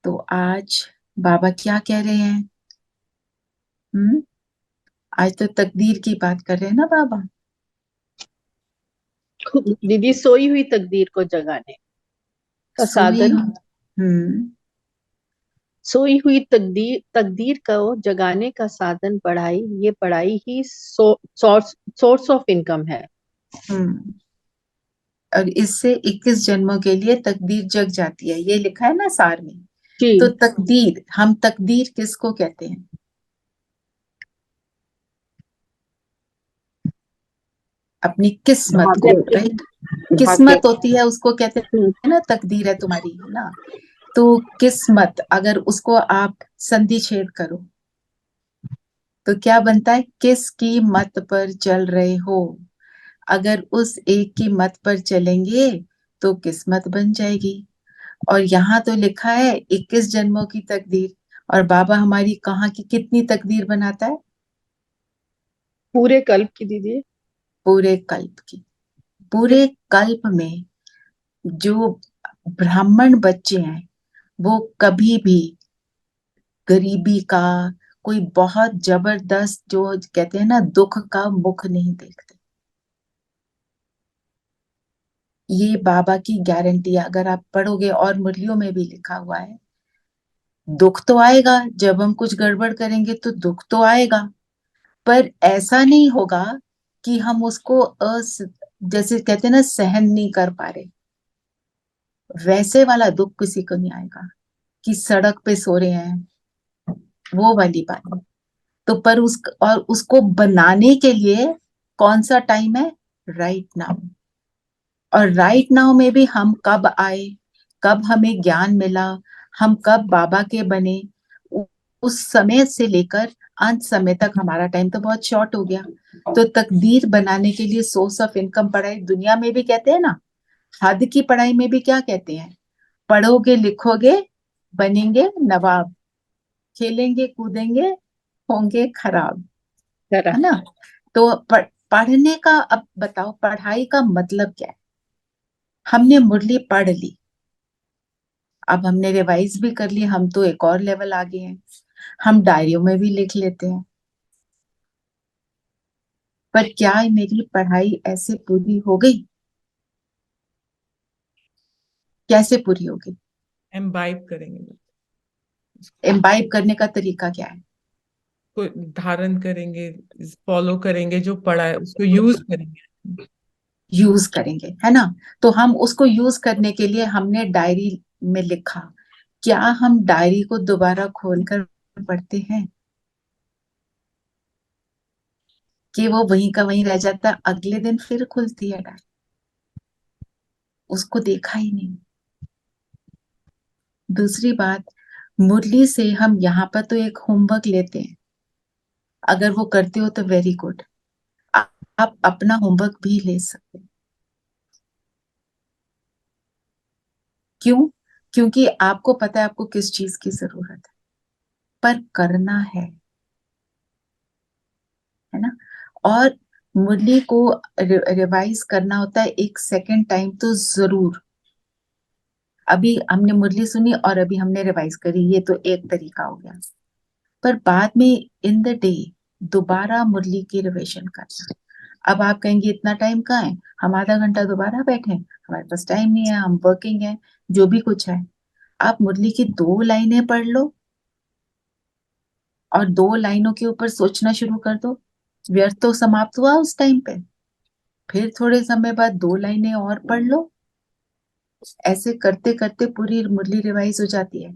तो आज बाबा क्या कह रहे हैं? हम्म। आज तो तकदीर की बात कर रहे हैं ना बाबा। दीदी, सोई हुई तकदीर को जगाने का सोई। साधन। सोई हुई तकदीर तकदीर को जगाने का साधन पढ़ाई। ये पढ़ाई ही सोर्स सोर्स ऑफ इनकम है। हम्म। और इससे 21 जन्मों के लिए तकदीर जग जाती है, ये लिखा है ना सार में। तो जी। तकदीर, हम तकदीर किसको कहते हैं? अपनी किस्मत को, भाग्य। राइट। भाग्य। किस्मत होती है, उसको कहते हैं ना, तकदीर है तुम्हारी, है ना। तो किस्मत, अगर उसको आप संधि छेद करो तो क्या बनता है? किसकी मत पर चल रहे हो? अगर उस एक की मत पर चलेंगे तो किस्मत बन जाएगी। और यहाँ तो लिखा है 21 जन्मों की तकदीर। और बाबा हमारी कहाँ की कितनी तकदीर बनाता है? पूरे कल्प की दीदी। पूरे कल्प की। पूरे कल्प में जो ब्राह्मण बच्चे हैं वो कभी भी गरीबी का, कोई बहुत जबरदस्त जो कहते हैं ना दुख का मुख नहीं देखते। ये बाबा की गारंटी है, अगर आप पढ़ोगे, और मुरलियों में भी लिखा हुआ है। दुख तो आएगा, जब हम कुछ गड़बड़ करेंगे तो दुख तो आएगा, पर ऐसा नहीं होगा कि हम उसको जैसे कहते हैं ना सहन नहीं कर पा रहे। वैसे वाला दुख किसी को नहीं आएगा कि सड़क पे सो रहे हैं, वो वाली बात नहीं। तो पर और उसको बनाने के लिए कौन सा टाइम है? Right now. और राइट नाउ में भी हम कब आए, कब हमें ज्ञान मिला, हम कब बाबा के बने, उ- उस समय से लेकर अंत समय तक हमारा टाइम तो बहुत शॉर्ट हो गया। तो तकदीर बनाने के लिए सोर्स ऑफ इनकम पढ़ाई दुनिया में भी कहते हैं ना। हद की पढ़ाई में भी क्या कहते हैं? पढ़ोगे लिखोगे बनेंगे नवाब, खेलेंगे कूदेंगे होंगे खराब, जरा। है ना। तो पढ़ने का, अब बताओ पढ़ाई का मतलब क्या है? हमने मुरली पढ़ ली, अब हमने रिवाइज भी कर ली, हम तो एक और लेवल आगे हैं। हम डायरियों में भी लिख लेते हैं। पर क्या मेरी पढ़ाई ऐसे पूरी हो गई? कैसे पूरी होगी? एम्बाइब करेंगे उसको एम्बाइब करने का तरीका क्या है? को धारण करेंगे, फॉलो करेंगे, जो पढ़ा है उसको यूज करेंगे। यूज करेंगे, है ना। तो हम उसको यूज करने के लिए हमने डायरी में लिखा, क्या हम डायरी को दोबारा खोलकर पढ़ते हैं? कि वो वहीं का वहीं रह जाता, अगले दिन फिर खुलती है डायरी, उसको देखा ही नहीं। दूसरी बात, मुरली से हम यहाँ पर तो एक होमवर्क लेते हैं, अगर वो करते हो तो वेरी गुड। आप अपना होमवर्क भी ले सकते हैं। क्यों? क्योंकि आपको पता है आपको किस चीज की जरूरत है, पर करना है ना। और मुरली को रिवाइज करना होता है एक सेकेंड टाइम तो जरूर। अभी हमने मुरली सुनी और अभी हमने रिवाइज करी, ये तो एक तरीका हो गया। पर बाद में इन द डे दोबारा मुरली की रिविजन करना। अब आप कहेंगे इतना टाइम कहाँ है, हम आधा घंटा दोबारा बैठे, हमारे पास टाइम नहीं है, हम वर्किंग है, जो भी कुछ है। आप मुरली की 2 लाइनें पढ़ लो और 2 लाइनों के ऊपर सोचना शुरू कर दो, व्यर्थ तो समाप्त हुआ उस टाइम पे। फिर थोड़े समय बाद 2 लाइनें और पढ़ लो। ऐसे करते करते पूरी मुरली रिवाइज हो जाती है।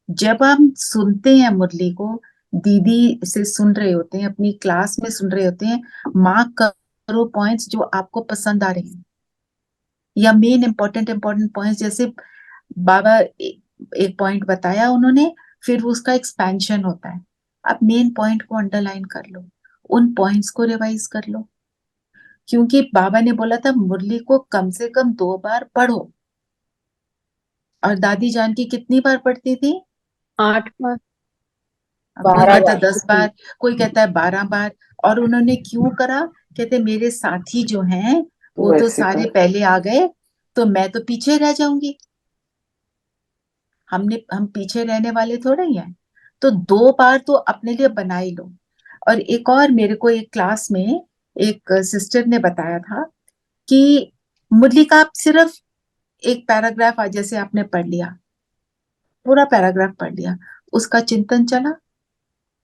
जब हम सुनते हैं मुरली को, दीदी से सुन रहे होते हैं, अपनी क्लास में सुन रहे होते हैं, मार्क करो पॉइंट्स जो आपको पसंद आ रहे हैं, या मेन इंपॉर्टेंट इंपॉर्टेंट पॉइंट्स। जैसे बाबा एक पॉइंट बताया उन्होंने, फिर उसका एक्सपेंशन होता है। आप मेन पॉइंट को अंडरलाइन कर लो, उन पॉइंट्स को रिवाइज कर लो। क्योंकि बाबा ने बोला था मुरली को कम से कम 2 बार पढ़ो। और दादी जान की कितनी बार पढ़ती थी? 8 बार। अब कोई 12 कहता है बार। 10 बार, कोई कहता है 12 बार। और उन्होंने क्यों करा? कहते मेरे साथी जो हैं वो तो वैसे सारे तो पहले आ गए, तो मैं तो पीछे रह जाऊंगी। हम पीछे रहने वाले थोड़े ही हैं। तो 2 बार तो अपने लिए बना ही लो। और एक और, मेरे को एक क्लास में एक सिस्टर ने बताया था कि मुरली का आप सिर्फ एक पैराग्राफ आज जैसे आपने पढ़ लिया, पूरा पैराग्राफ पढ़ लिया, उसका चिंतन चला।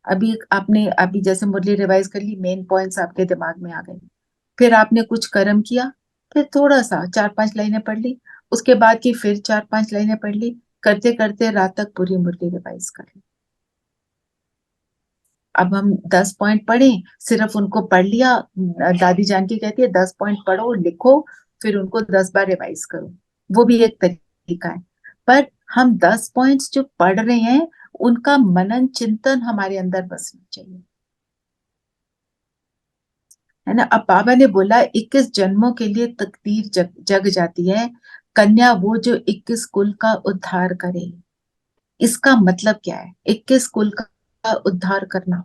अभी आपने अभी जैसे मुरली रिवाइज कर ली, मेन पॉइंट्स आपके दिमाग में आ गए। फिर आपने कुछ कर्म किया, फिर थोड़ा सा 4-5 लाइनें पढ़ ली, उसके बाद की फिर 4-5 लाइनें पढ़ ली, करते करते रात तक पूरी मुरली रिवाइज कर ली। अब हम 10 पॉइंट पढ़े, सिर्फ उनको पढ़ लिया। दादी जान की कहती है 10 पॉइंट पढ़ो लिखो, फिर उनको 10 बार रिवाइज करो। वो भी एक तरीका है। पर हम 10 पॉइंट्स जो पढ़ रहे हैं, उनका मनन चिंतन हमारे अंदर बसना चाहिए, है ना। अब बाबा ने बोला 21 जन्मों के लिए तकदीर जग जाती है, कन्या वो जो 21 कुल का उद्धार करे। इसका मतलब क्या है, 21 कुल का उद्धार करना?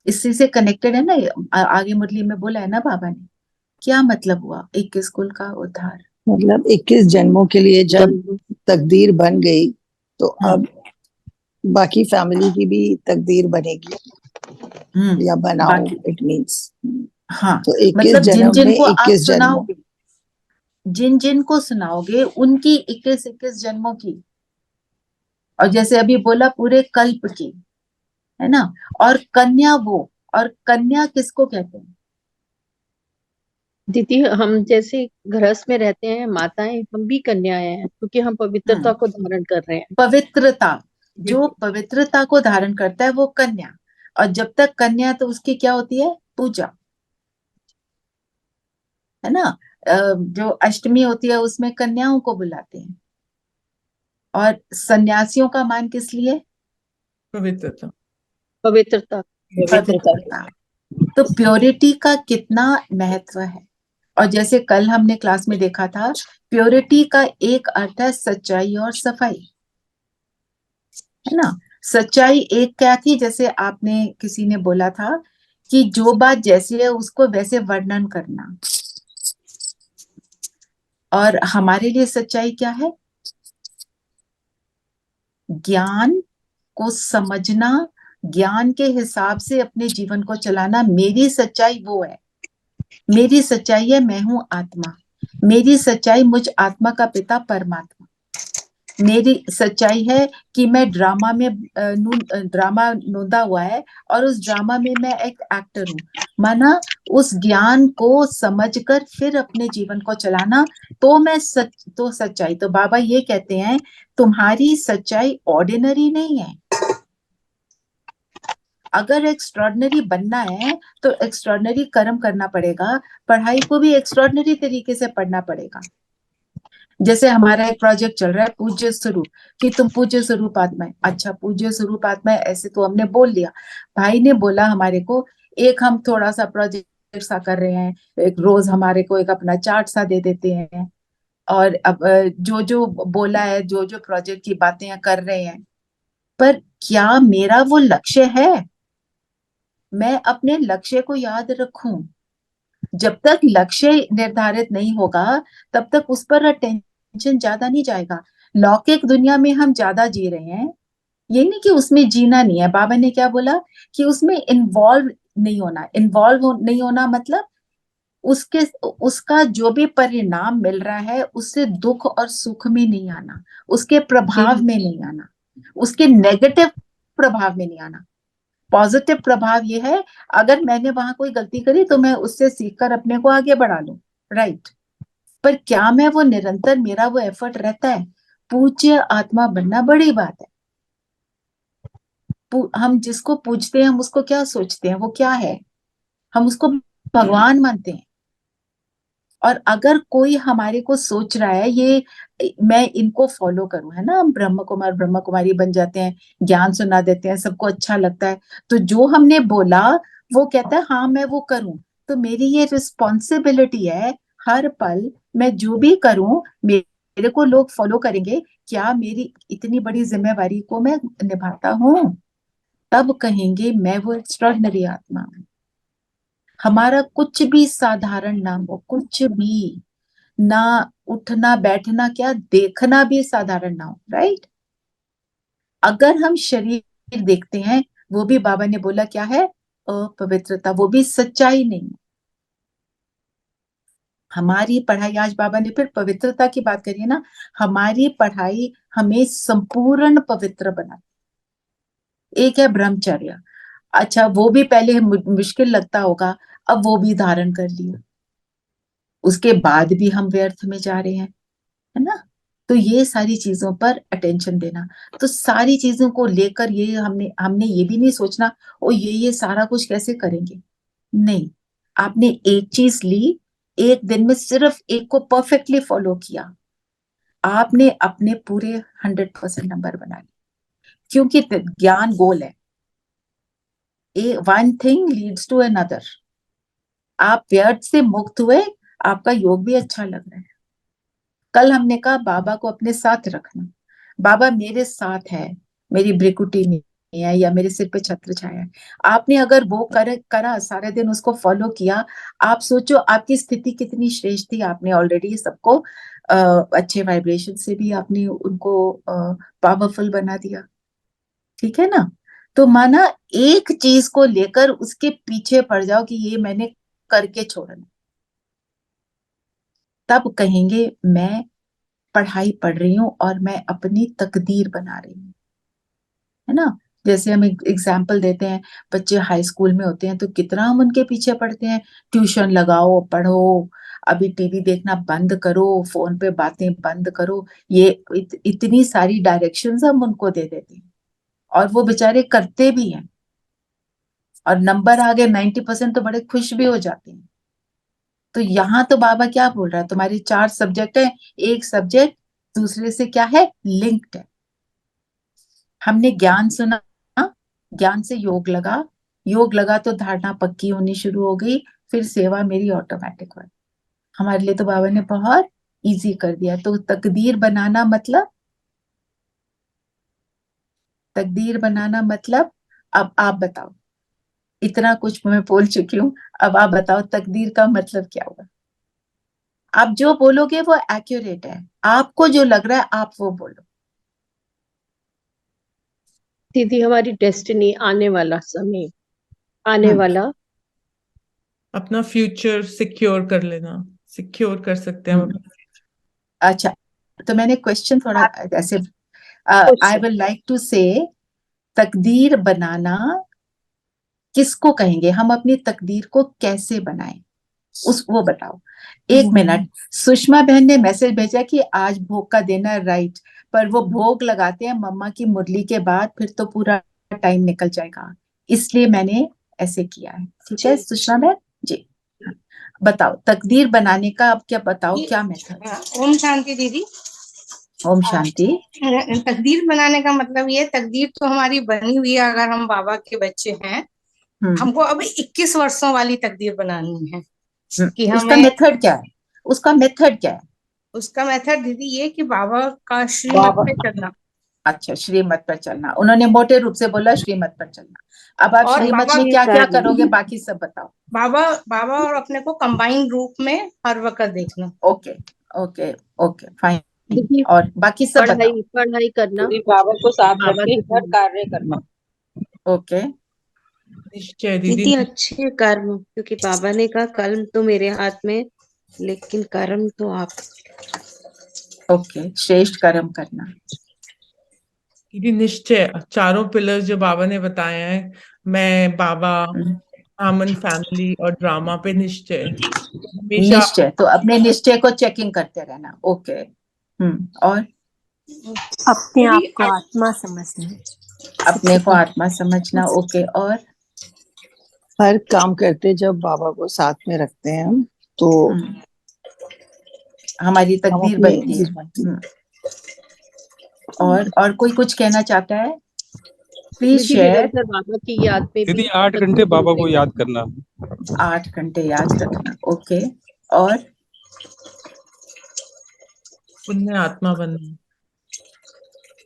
इसी से कनेक्टेड है ना। आगे मुरली में बोला है ना बाबा ने, क्या मतलब हुआ 21 कुल का उद्धार? मतलब 21 जन्मों के लिए जब जन्म तकदीर बन गई, तो अब हम्म बाकी फैमिली की भी तकदीर बनेगी, या बनाओ, बाकी, इट मीन्स। हाँ, तो 21 मतलब जिन जन्म जिन में को आप 21 जन्मों। सुनाओगे, जिन जिन को सुनाओगे उनकी 21-21 जन्मों की, और जैसे अभी बोला पूरे कल्प की, है ना। और कन्या वो, और कन्या किसको कहते हैं? दीदी, हम जैसे गृहस्थ में रहते हैं माताएं, हम भी कन्याएं हैं, क्योंकि हम पवित्रता हम्म को धारण कर रहे हैं। पवित्रता, जो बिल्कुल। पवित्रता को धारण करता है वो कन्या। और जब तक कन्या, तो उसकी क्या होती है? पूजा, है ना। जो अष्टमी होती है उसमें कन्याओं को बुलाते हैं। और सन्यासियों का मान किस लिए? पवित्रता। पवित्रता। पवित्रता। तो प्योरिटी का कितना महत्व है। और जैसे कल हमने क्लास में देखा था, प्योरिटी का एक अर्थ है सच्चाई और सफाई, है ना। सच्चाई एक क्या थी, जैसे आपने किसी ने बोला था कि जो बात जैसी है उसको वैसे वर्णन करना। और हमारे लिए सच्चाई क्या है? ज्ञान को समझना, ज्ञान के हिसाब से अपने जीवन को चलाना। मेरी सच्चाई वो है, मेरी सच्चाई है मैं हूं आत्मा। मेरी सच्चाई मुझ आत्मा का पिता परमात्मा। मेरी सच्चाई है कि मैं ड्रामा में ड्रामा नोंदा हुआ है, और उस ड्रामा में मैं एक एक्टर हूँ। माना उस ज्ञान को समझकर फिर अपने जीवन को चलाना, तो मैं तो सच्चाई। तो बाबा ये कहते हैं तुम्हारी सच्चाई ऑर्डिनरी नहीं है। अगर एक्स्ट्रॉर्डनरी बनना है तो एक्स्ट्रॉर्डनरी कर्म करना पड़ेगा, पढ़ाई को भी एक्स्ट्रॉर्डनरी तरीके से पढ़ना पड़ेगा। जैसे हमारा एक प्रोजेक्ट चल रहा है पूज्य स्वरूप, कि तुम पूज्य स्वरूप आत्मा है। अच्छा, पूज्य स्वरूप आत्मा है ऐसे तो हमने बोल दिया। भाई ने बोला हमारे को, एक हम थोड़ा सा प्रोजेक्ट सा कर रहे हैं, एक रोज हमारे को एक अपना चार्ट सा दे देते हैं, और अब जो जो बोला है, जो जो प्रोजेक्ट की बातें कर रहे हैं, पर क्या मेरा वो लक्ष्य है? मैं अपने लक्ष्य को याद रखूं। जब तक लक्ष्य निर्धारित नहीं होगा, तब तक उस पर अटेंशन ज्यादा नहीं जाएगा। लौकिक दुनिया में हम ज्यादा जी रहे हैं, ये नहीं कि उसमें जीना नहीं है। बाबा ने क्या बोला कि उसमें इन्वॉल्व नहीं होना। नहीं होना मतलब उसके उसका जो भी परिणाम मिल रहा है उससे दुख और सुख में नहीं आना, उसके प्रभाव जी। में नहीं आना, उसके नेगेटिव प्रभाव में नहीं आना। पॉजिटिव प्रभाव ये है, अगर मैंने वहां कोई गलती करी तो मैं उससे सीखकर अपने को आगे बढ़ा लूं, राइट। पर क्या मैं वो निरंतर, मेरा वो एफर्ट रहता है? पूज्य आत्मा बनना बड़ी बात है। हम जिसको पूजते हैं हम उसको क्या सोचते हैं, वो क्या है? हम उसको भगवान मानते हैं। और अगर कोई हमारे को सोच रहा है ये मैं इनको फॉलो करूं, है ना, हम ब्रह्म कुमार ब्रह्म कुमारी बन जाते हैं, ज्ञान सुना देते हैं, सबको अच्छा लगता है, तो जो हमने बोला वो कहता है हाँ मैं वो करूं। तो मेरी ये रिस्पॉन्सिबिलिटी है, हर पल मैं जो भी करूं मेरे को लोग फॉलो करेंगे। क्या मेरी इतनी बड़ी जिम्मेवारी को मैं निभाता हूँ? तब कहेंगे मैं वो एक्स्ट्रॉर्डनरी आत्मा हूं। हमारा कुछ भी साधारण ना हो, कुछ भी, ना उठना बैठना, क्या देखना भी साधारण ना हो, राइट। अगर हम शरीर देखते हैं, वो भी बाबा ने बोला क्या है, अपवित्रता, वो भी सच्चाई नहीं। हमारी पढ़ाई, आज बाबा ने फिर पवित्रता की बात करी है ना, हमारी पढ़ाई हमें संपूर्ण पवित्र बना। एक है ब्रह्मचर्य, अच्छा वो भी पहले मुश्किल लगता होगा, अब वो भी धारण कर लिया, उसके बाद भी हम व्यर्थ में जा रहे हैं, है ना। तो ये सारी चीजों पर अटेंशन देना, तो सारी चीजों को लेकर ये हमने हमने ये भी नहीं सोचना ओ ये सारा कुछ कैसे करेंगे, नहीं। आपने एक चीज ली, एक दिन में सिर्फ एक को परफेक्टली फॉलो किया, आपने अपने पूरे 100% नंबर बना लिए, क्योंकि ज्ञान गोल है। One thing leads to another. आप व्यर्थ से मुक्त हुए, आपका योग भी अच्छा लग रहा है। कल हमने कहा बाबा को अपने साथ रखना, बाबा मेरे साथ है, मेरी भ्रिकुटी नहीं है या मेरे सिर पे छत्र छाया है। आपने अगर वो करा सारे दिन, उसको फॉलो किया, आप सोचो आपकी स्थिति कितनी श्रेष्ठ थी। आपने ऑलरेडी सबको अच्छे वाइब्रेशन से भी आपने उनको पावरफुल बना दिया, ठीक है ना। तो माना एक चीज को लेकर उसके पीछे पड़ जाओ कि ये मैंने करके छोड़ना, तब कहेंगे मैं पढ़ाई पढ़ रही हूँ और मैं अपनी तकदीर बना रही हूँ, है ना। जैसे हम एग्जाम्पल देते हैं, बच्चे हाई स्कूल में होते हैं तो कितना हम उनके पीछे पड़ते हैं, ट्यूशन लगाओ, पढ़ो, अभी टीवी देखना बंद करो, फोन पे बातें बंद करो, ये इतनी सारी डायरेक्शंस हम उनको दे देते हैं, और वो बेचारे करते भी हैं, और नंबर आ गए 90% तो बड़े खुश भी हो जाते हैं। तो यहाँ तो बाबा क्या बोल रहा है, तुम्हारी 4 सब्जेक्ट है, एक सब्जेक्ट दूसरे से क्या है, लिंक्ड है। हमने ज्ञान सुना, ज्ञान से योग लगा, योग लगा तो धारणा पक्की होनी शुरू हो गई, फिर सेवा मेरी ऑटोमेटिक हुई। हमारे लिए तो बाबा ने बहुत इजी कर दिया। तो तकदीर बनाना मतलब, तकदीर बनाना मतलब, अब आप बताओ, इतना कुछ मैं बोल चुकी हूँ, अब आप बताओ तकदीर का मतलब क्या हुआ। आप जो बोलोगे वो एक्यूरेट है, आपको जो लग रहा है आप वो बोलो। दीदी हमारी डेस्टिनी, आने वाला समय, आने वाला अपना फ्यूचर सिक्योर कर लेना, सिक्योर कर सकते हैं हम अपना। अच्छा, तो मैंने क्वेश्चन थोड़ा ऐसे, आई विल लाइक टू से, तकदीर बनाना किसको कहेंगे, हम अपनी तकदीर को कैसे बनाएं, वो बताओ। एक मिनट, सुषमा बहन ने मैसेज भेजा कि आज भोग का देना, राइट, पर वो भोग लगाते हैं मम्मा की मुरली के बाद, फिर तो पूरा टाइम निकल जाएगा, इसलिए मैंने ऐसे किया है, ठीक है सुषमा बहन जी। बताओ तकदीर बनाने का, अब क्या बताओ क्या मेथड। ओम शांति दीदी। ओम शांति। तकदीर बनाने का मतलब ये, तकदीर तो हमारी बनी हुई है, अगर हम बाबा के बच्चे हैं, हमको अब 21 वर्षों वाली तकदीर बनानी है कि उसका हमें। मेथड क्या है, उसका मेथड क्या है। उसका मेथड दीदी ये कि बाबा का श्रीमत पे चलना। अच्छा, श्रीमत पर चलना, उन्होंने मोटे रूप से बोला श्रीमत पर चलना। अब आप और श्रीमत बाबा में क्या क्या करोगे, बाकी सब बताओ। बाबा बाबा और अपने को कंबाइंड रूप में हर वक्त देखना। ओके ओके ओके फाइन, दीदी और बाकी सब बताओ। पढ़ाई करना, बाबा को साथ रख बाबा के की हर कार्य करना। ओके, निश्चय दीदी दीदी। अच्छे कर्म, क्योंकि बाबा ने कहा कलम तो मेरे हाथ में, लेकिन कर्म तो आप। ओके, श्रेष्ठ कर्म करना। दीदी निश्चय, चारों पिलर्स जो बाबा ने बताए हैं, मैं, बाबा, आमन फैमिली और ड्रामा पे निश्चय, हमेशा। निश्चय, तो अपने निश्चय को चेकिंग करते रहना। ओके, और अपने आप को आत्मा समझना, अपने को आत्मा समझना। ओके, और हर काम करते जब बाबा को साथ में रखते हैं हम, तो हमारी हम तकदीर अपनी बनती है। और कोई कुछ कहना चाहता है, प्लीज दीदी शेयर। निरंतर बाबा की याद में दीदी भी 8 घंटे बाबा को याद करना। 8 घंटे याद रखना। ओके, और पुण्य आत्मा बनना,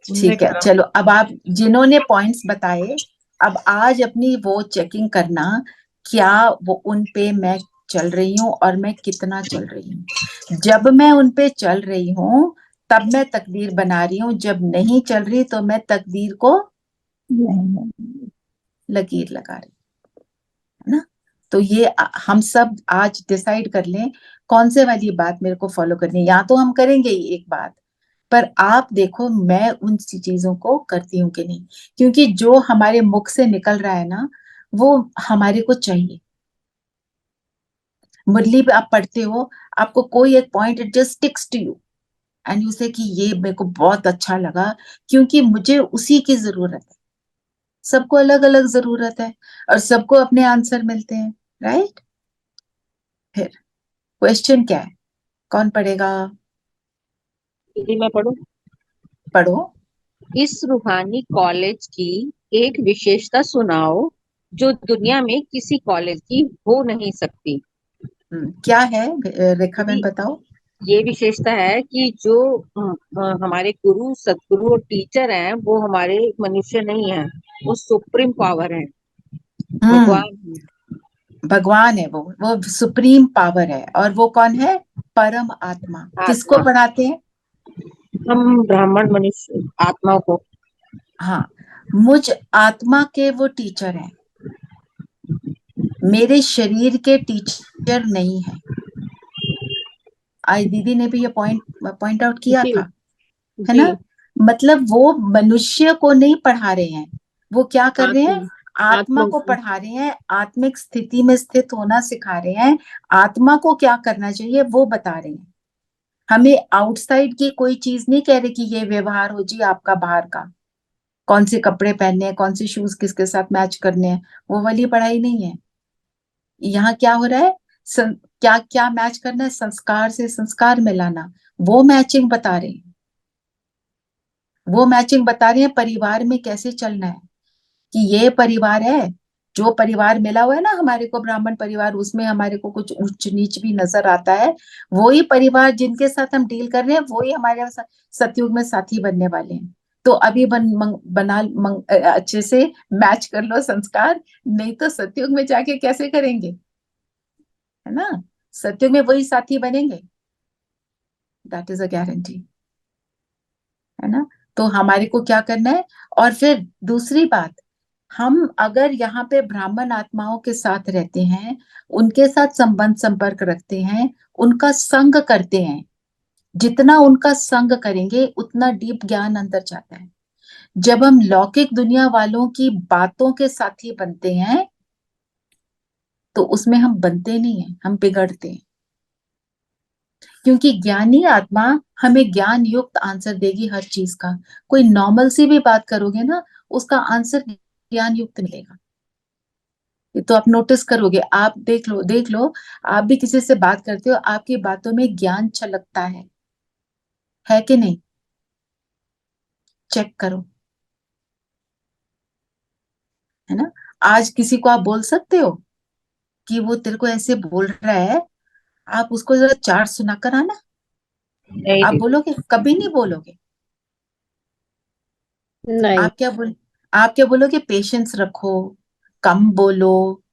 पुण्य ठीक है, कर्म। चलो अब आप जिन्होंने पॉइंट्स बताए, अब आज अपनी वो चेकिंग करना, क्या वो उन पे मैं चल रही हूँ और मैं कितना चल रही हूँ। जब मैं उन पे चल रही हूँ तब मैं तकदीर बना रही हूँ, जब नहीं चल रही तो मैं तकदीर को लकीर लगा रही है ना। तो ये हम सब आज डिसाइड कर लें कौन से वाली बात मेरे को फॉलो करनी है। या तो हम करेंगे ही एक बात, पर आप देखो मैं उन सी चीजों को करती हूँ कि नहीं, क्योंकि जो हमारे मुख से निकल रहा है ना वो हमारे को चाहिए। मुरली पे आप पढ़ते हो, आपको कोई एक point it just sticks to you and you say कि ये मेरे को बहुत अच्छा लगा, क्योंकि मुझे उसी की जरूरत है। सबको अलग अलग जरूरत है और सबको अपने आंसर मिलते हैं, राइट। फिर क्वेश्चन क्या है, कौन पढ़ेगा? दीदी मैं पढ़ूं? पढ़ो। इस रूहानी कॉलेज की एक विशेषता सुनाओ जो दुनिया में किसी कॉलेज की हो नहीं सकती। क्या है रेखा बहन, बताओ। ये विशेषता है कि जो हमारे गुरु सदगुरु और टीचर हैं वो हमारे मनुष्य नहीं है, वो सुप्रीम पावर है, भगवान है। भगवान है वो सुप्रीम पावर है। और वो कौन है? परम आत्मा। किसको पढ़ाते हैं? हम ब्राह्मण मनुष्य आत्मा को। हाँ, मुझ आत्मा के वो टीचर हैं, मेरे शरीर के टीचर नहीं है। आज दीदी ने भी ये पॉइंट आउट किया जी था, है जी। ना। मतलब वो मनुष्य को नहीं पढ़ा रहे हैं, वो क्या कर रहे हैं? आत्मा को पढ़ा रहे हैं, आत्मिक स्थिति में स्थित होना सिखा रहे हैं, आत्मा को क्या करना चाहिए वो बता रहे हैं। हमें आउटसाइड की कोई चीज नहीं कह रहे कि ये व्यवहार हो जी आपका बाहर का, कौन से कपड़े पहनने हैं, कौन से शूज किसके साथ मैच करने हैं, वो वाली पढ़ाई नहीं है। यहाँ क्या हो रहा है? क्या क्या मैच करना है? संस्कार से संस्कार मिलाना, वो मैचिंग बता रहे हैं। वो मैचिंग बता रही है परिवार में कैसे चलना है, कि ये परिवार है, जो परिवार मिला हुआ है ना हमारे को ब्राह्मण परिवार, उसमें हमारे को कुछ उच्च नीच भी नजर आता है, वही परिवार जिनके साथ हम डील कर रहे हैं वही हमारे सतयुग में साथी बनने वाले हैं। तो अभी अच्छे से मैच कर लो संस्कार, नहीं तो सतयुग में जाके कैसे करेंगे, है ना। सतयुग में वही साथी बनेंगे, दैट इज अ गारंटी, है ना। तो हमारे को क्या करना है? और फिर दूसरी बात, हम अगर यहाँ पे ब्राह्मण आत्माओं के साथ रहते हैं, उनके साथ संबंध संपर्क रखते हैं, उनका संग करते हैं, जितना उनका संग करेंगे उतना डीप ज्ञान अंदर जाता है। जब हम लौकिक दुनिया वालों की बातों के साथी बनते हैं तो उसमें हम बनते नहीं है, हम बिगड़ते हैं। क्योंकि ज्ञानी आत्मा हमें ज्ञान युक्त आंसर देगी हर चीज का। कोई नॉर्मल सी भी बात करोगे ना, उसका आंसर ज्ञान युक्त मिलेगा। ये तो आप नोटिस करोगे, आप देख लो, आप भी किसी से बात करते हो, आपकी बातों में ज्ञान छलकता है कि नहीं? चेक करो, है ना। आज किसी को आप बोल सकते हो कि वो तेरे को ऐसे बोल रहा है, आप उसको जरा चार सुनाकर आना, नहीं आप दीदी। बोलोगे? कभी नहीं बोलोगे। नहीं। आप क्या बोलोगे? पेशेंस रखो, कम बोलो,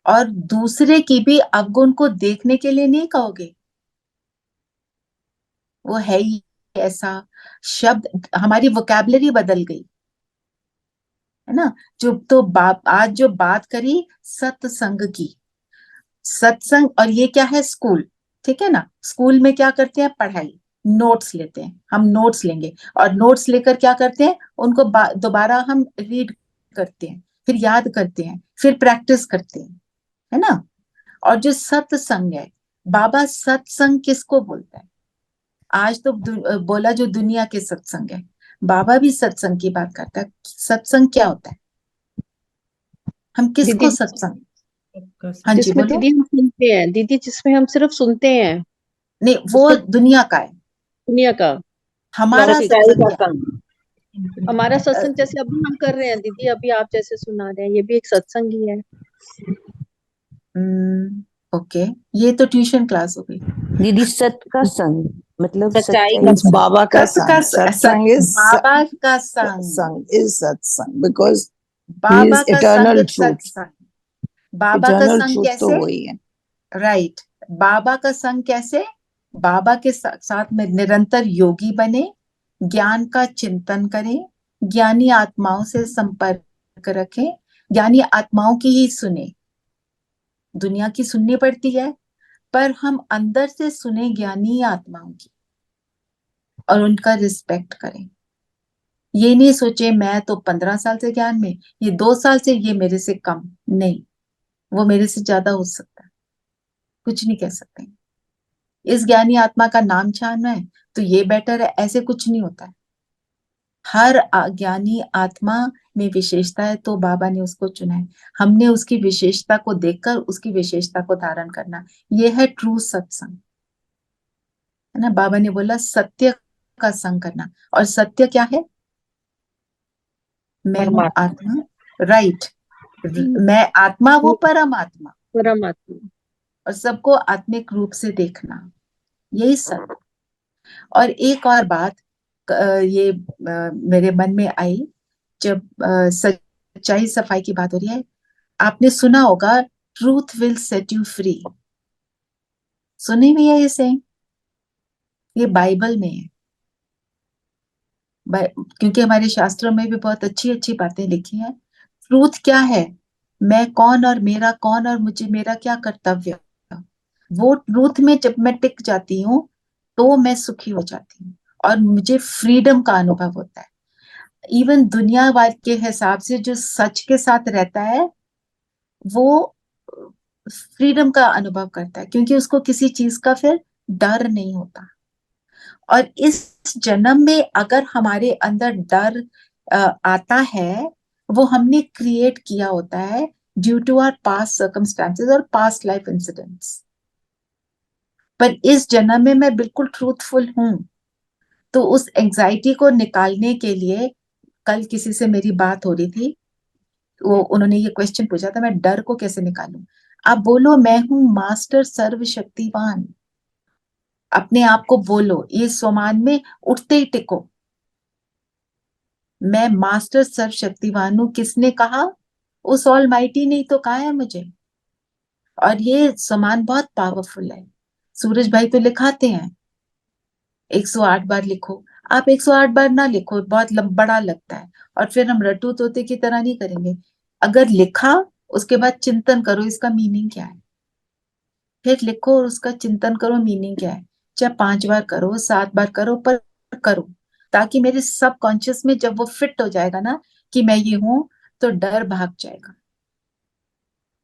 और दूसरे की भी अवगुण को देखने के लिए नहीं कहोगे, वो है ही ऐसा। शब्द, हमारी वोकैबुलरी बदल गई, है ना। आज जो बात करी सत्संग की, सत्संग, और ये क्या है? स्कूल, ठीक है ना। स्कूल में क्या करते हैं? पढ़ाई, नोट्स लेते हैं, हम नोट्स लेंगे और नोट्स लेकर क्या करते हैं? उनको दोबारा हम रीड करते हैं, फिर याद करते हैं, फिर प्रैक्टिस करते हैं, है ना। और जो सत्संग है, बाबा सत्संग किसको बोलता है? आज तो बोला जो दुनिया के सत्संग है, बाबा भी सत्संग की बात करता है। सत्संग क्या होता है? हम किसको दीदी सत्संग? हाँ जी जिसमें बोलो। दीदी हम सुनते हैं, दीदी जिसमें हम सिर्फ सुनते हैं, नहीं, वो उसको दुनिया का है, दुनिया का। हमारा लौकिक सच्चाई सत्संग का क्या संग। हमारा है? सत्संग जैसे अभी हम कर रहे हैं दीदी, अभी आप जैसे सुना रहे हैं, ये भी एक सत्संग ही है। ओके, ये तो ट्यूशन क्लास हो गई। दीदी सत का संग मतलब सच्चाई का सच्चाई It's का। Baba ka सत का sang. Satsang is बाबा का संग, sang is satsang because he Baba is का संग eternal truth. सत्संग। बाबा का Eternal संग truth तो कैसे? वही है। राइट, बाबा का संग कैसे? बाबा के साथ में निरंतर योगी बने, ज्ञान का चिंतन करें, ज्ञानी आत्माओं से संपर्क रखें, ज्ञानी आत्माओं की ही सुने। दुनिया की सुननी पड़ती है, पर हम अंदर से सुने ज्ञानी आत्माओं की और उनका रिस्पेक्ट करें। ये नहीं सोचे मैं तो 15 साल से ज्ञान में, ये 2 साल से, ये मेरे से कम। नहीं, वो मेरे से ज्यादा हो सकता है, कुछ नहीं कह सकते। इस ज्ञानी आत्मा का नाम छानना है तो ये बेटर है, ऐसे कुछ नहीं होता है। हर ज्ञानी आत्मा में विशेषता है, तो बाबा ने उसको चुना है। हमने उसकी विशेषता को देखकर उसकी विशेषता को धारण करना, ये है ट्रू सत्संग, है ना। बाबा ने बोला सत्य का संग करना, और सत्य क्या है? मैं हूं परमात्मा। आत्मा, राइट। मैं आत्मा, वो परमात्मा, परमात्मा। और सबको आत्मिक रूप से देखना, यही सत्य। और एक और बात ये मेरे मन में आई, जब सच्चाई सफाई की बात हो रही है, आपने सुना होगा truth will set you free. सुनी भी है ये सेइंग, ये बाइबल में है। क्योंकि हमारे शास्त्रों में भी बहुत अच्छी अच्छी बातें लिखी हैं। ट्रूथ क्या है? मैं कौन और मेरा कौन और मुझे मेरा क्या कर्तव्य, वो ट्रूथ में जब मैं टिक जाती हूँ तो मैं सुखी हो जाती हूँ और मुझे फ्रीडम का अनुभव होता है। इवन दुनियावाद के हिसाब से जो सच के साथ रहता है वो फ्रीडम का अनुभव करता है, क्योंकि उसको किसी चीज का फिर डर नहीं होता। और इस जन्म में अगर हमारे अंदर डर आता है, वो हमने क्रिएट किया होता है due to our past circumstances और पास्ट लाइफ इंसिडेंट्स। पर इस जन्म में मैं बिल्कुल ट्रूथफुल हूं, तो उस एंजाइटी को निकालने के लिए, कल किसी से मेरी बात हो रही थी, वो उन्होंने ये क्वेश्चन पूछा था, मैं डर को कैसे निकालूं? आप बोलो मैं हूं मास्टर सर्वशक्तिवान, अपने आप को बोलो, ये स्वमान में उठते ही टिको, मैं मास्टर सर्वशक्तिवान हूं। किसने कहा? उस ऑलमाइटी ने तो कहा है मुझे। और ये स्वमान बहुत पावरफुल है। सूरज भाई तो लिखाते हैं 108 बार लिखो, आप 108 बार ना लिखो, बहुत बड़ा लगता है, और फिर हम रट्टू तोते की तरह नहीं करेंगे। अगर लिखा, उसके बाद चिंतन करो इसका मीनिंग क्या है, फिर लिखो और उसका चिंतन करो मीनिंग क्या है। चाहे 5 बार करो, 7 बार करो, पर करो, ताकि मेरे सब कॉन्शियस में जब वो फिट हो जाएगा ना कि मैं ये हूं, तो डर भाग जाएगा।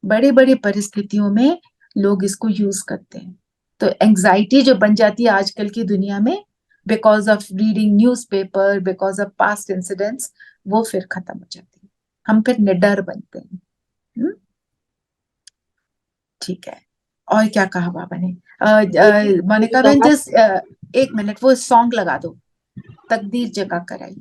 बड़ी बड़ी परिस्थितियों में लोग इसको यूज करते हैं। तो एंजाइटी जो बन जाती है आजकल की दुनिया में, because of reading newspaper, because of past incidents, वो फिर खत्म हो जाती है, हम फिर निडर बनते हैं। ठीक है, और क्या कहा बाबा ने? मोनिका बहन, जस्ट 1 मिनट, वो सॉन्ग लगा दो, तकदीर जगा कर आई।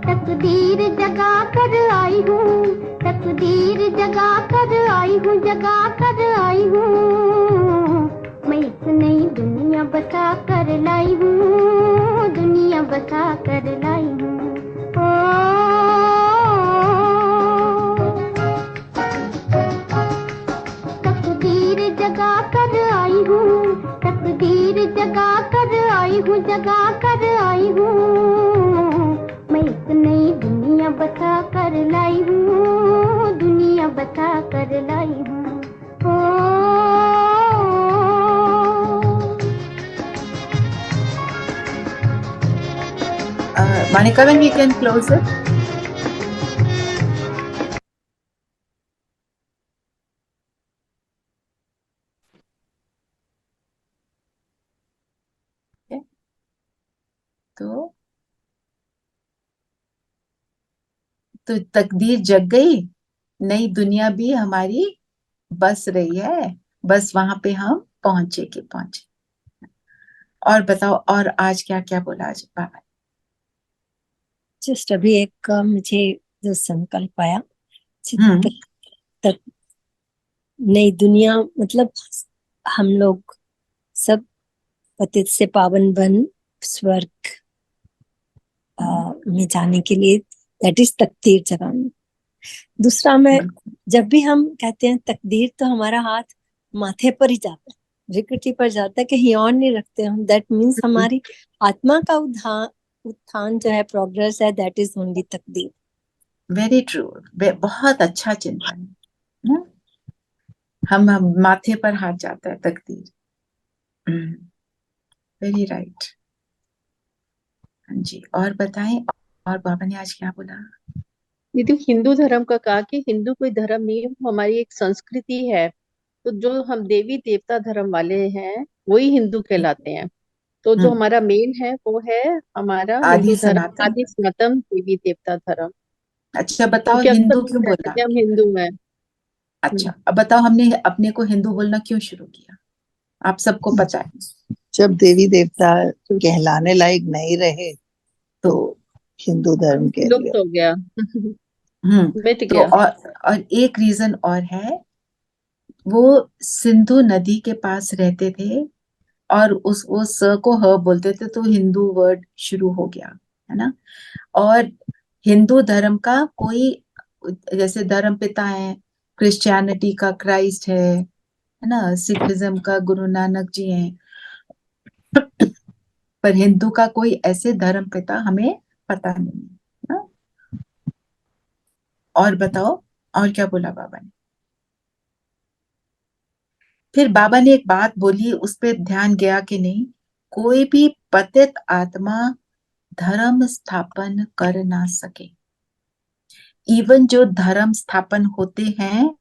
तकदीर जगा कर आई हूँ, तकदीर जगा कर आई हूँ, जगा कर आई हूँ, मैं एक नई दुनिया बसा कर लाई हूँ, दुनिया बसा कर लाई हूँ। तकदीर जगा कर आई हूँ, तकदीर जगा कर आई हूँ, जगा कर आई हूँ, मैं एक नई दुनिया बसा कर लाई हूँ, दुनिया बसा कर लाई हूँ। Monica, when we can close it? Okay. तो तकदीर जग गई, नई दुनिया भी हमारी बस रही है, बस वहां पे हम पहुंचे कि पहुंचे। और बताओ, और आज क्या क्या बोला आज बाबा? जस्ट अभी एक मुझे जो संकल्प आया, हम्म तक, तक नई दुनिया, मतलब हम लोग सब पतित से पावन बन स्वर्ग में जाने के लिए, दैट इज तकदीर जगाना। दूसरा, मैं बिल्कुल। जब भी हम कहते हैं तकदीर, तो हमारा हाथ माथे पर ही जाता है, विकृति पर जाता है, कहीं और नहीं रखते हम। दैट मीन्स हमारी आत्मा का उत्थान जो है, प्रोग्रेस है, दैट इज ओनली तकदीर। वेरी ट्रू, बहुत अच्छा चिंतन है। हम माथे पर हाथ जाता है तकदीर। Very right. हाँ जी, और बताएं, और बाबा ने आज क्या बोला? दीदी, हिंदू धर्म का कहा कि हिंदू कोई धर्म नहीं है, वो हमारी एक संस्कृति है। तो जो हम देवी देवता धर्म वाले हैं वही हिंदू कहलाते हैं। तो जो हमारा मेन है वो है हमारा आदि हिंदू धर्म, सनातन। आदि सनातन देवी देवता धर्म। अच्छा बताओ, क्योंकि अक्सर हिंदू लोग क्यों कहते बोला? हैं कि हम हिंदू हैं। अच्छा अब बताओ, हमने अपने को हिंदू बोलना क्यों शुरू किया? आप सबको पता है। जब देवी देवता कहलाने लायक नहीं रहे तो हिंदू धर्म कह लुप्त लिया। हो गया। मिट तो गया। और एक रीजन और है, वो सिंधु नदी के पास रहते थे और वो स को ह बोलते थे, तो हिंदू वर्ड शुरू हो गया, है ना। और हिंदू धर्म का कोई, जैसे धर्म पिता है, क्रिश्चियनिटी का क्राइस्ट है ना, सिखिज्म का गुरु नानक जी हैं, पर हिंदू का कोई ऐसे धर्म पिता हमें पता नहीं है ना? और बताओ, और क्या बोला बाबा ने? फिर बाबा ने एक बात बोली, उस पर ध्यान गया कि नहीं? कोई भी पतित आत्मा धर्म स्थापन कर ना सके। इवन जो धर्म स्थापन होते हैं,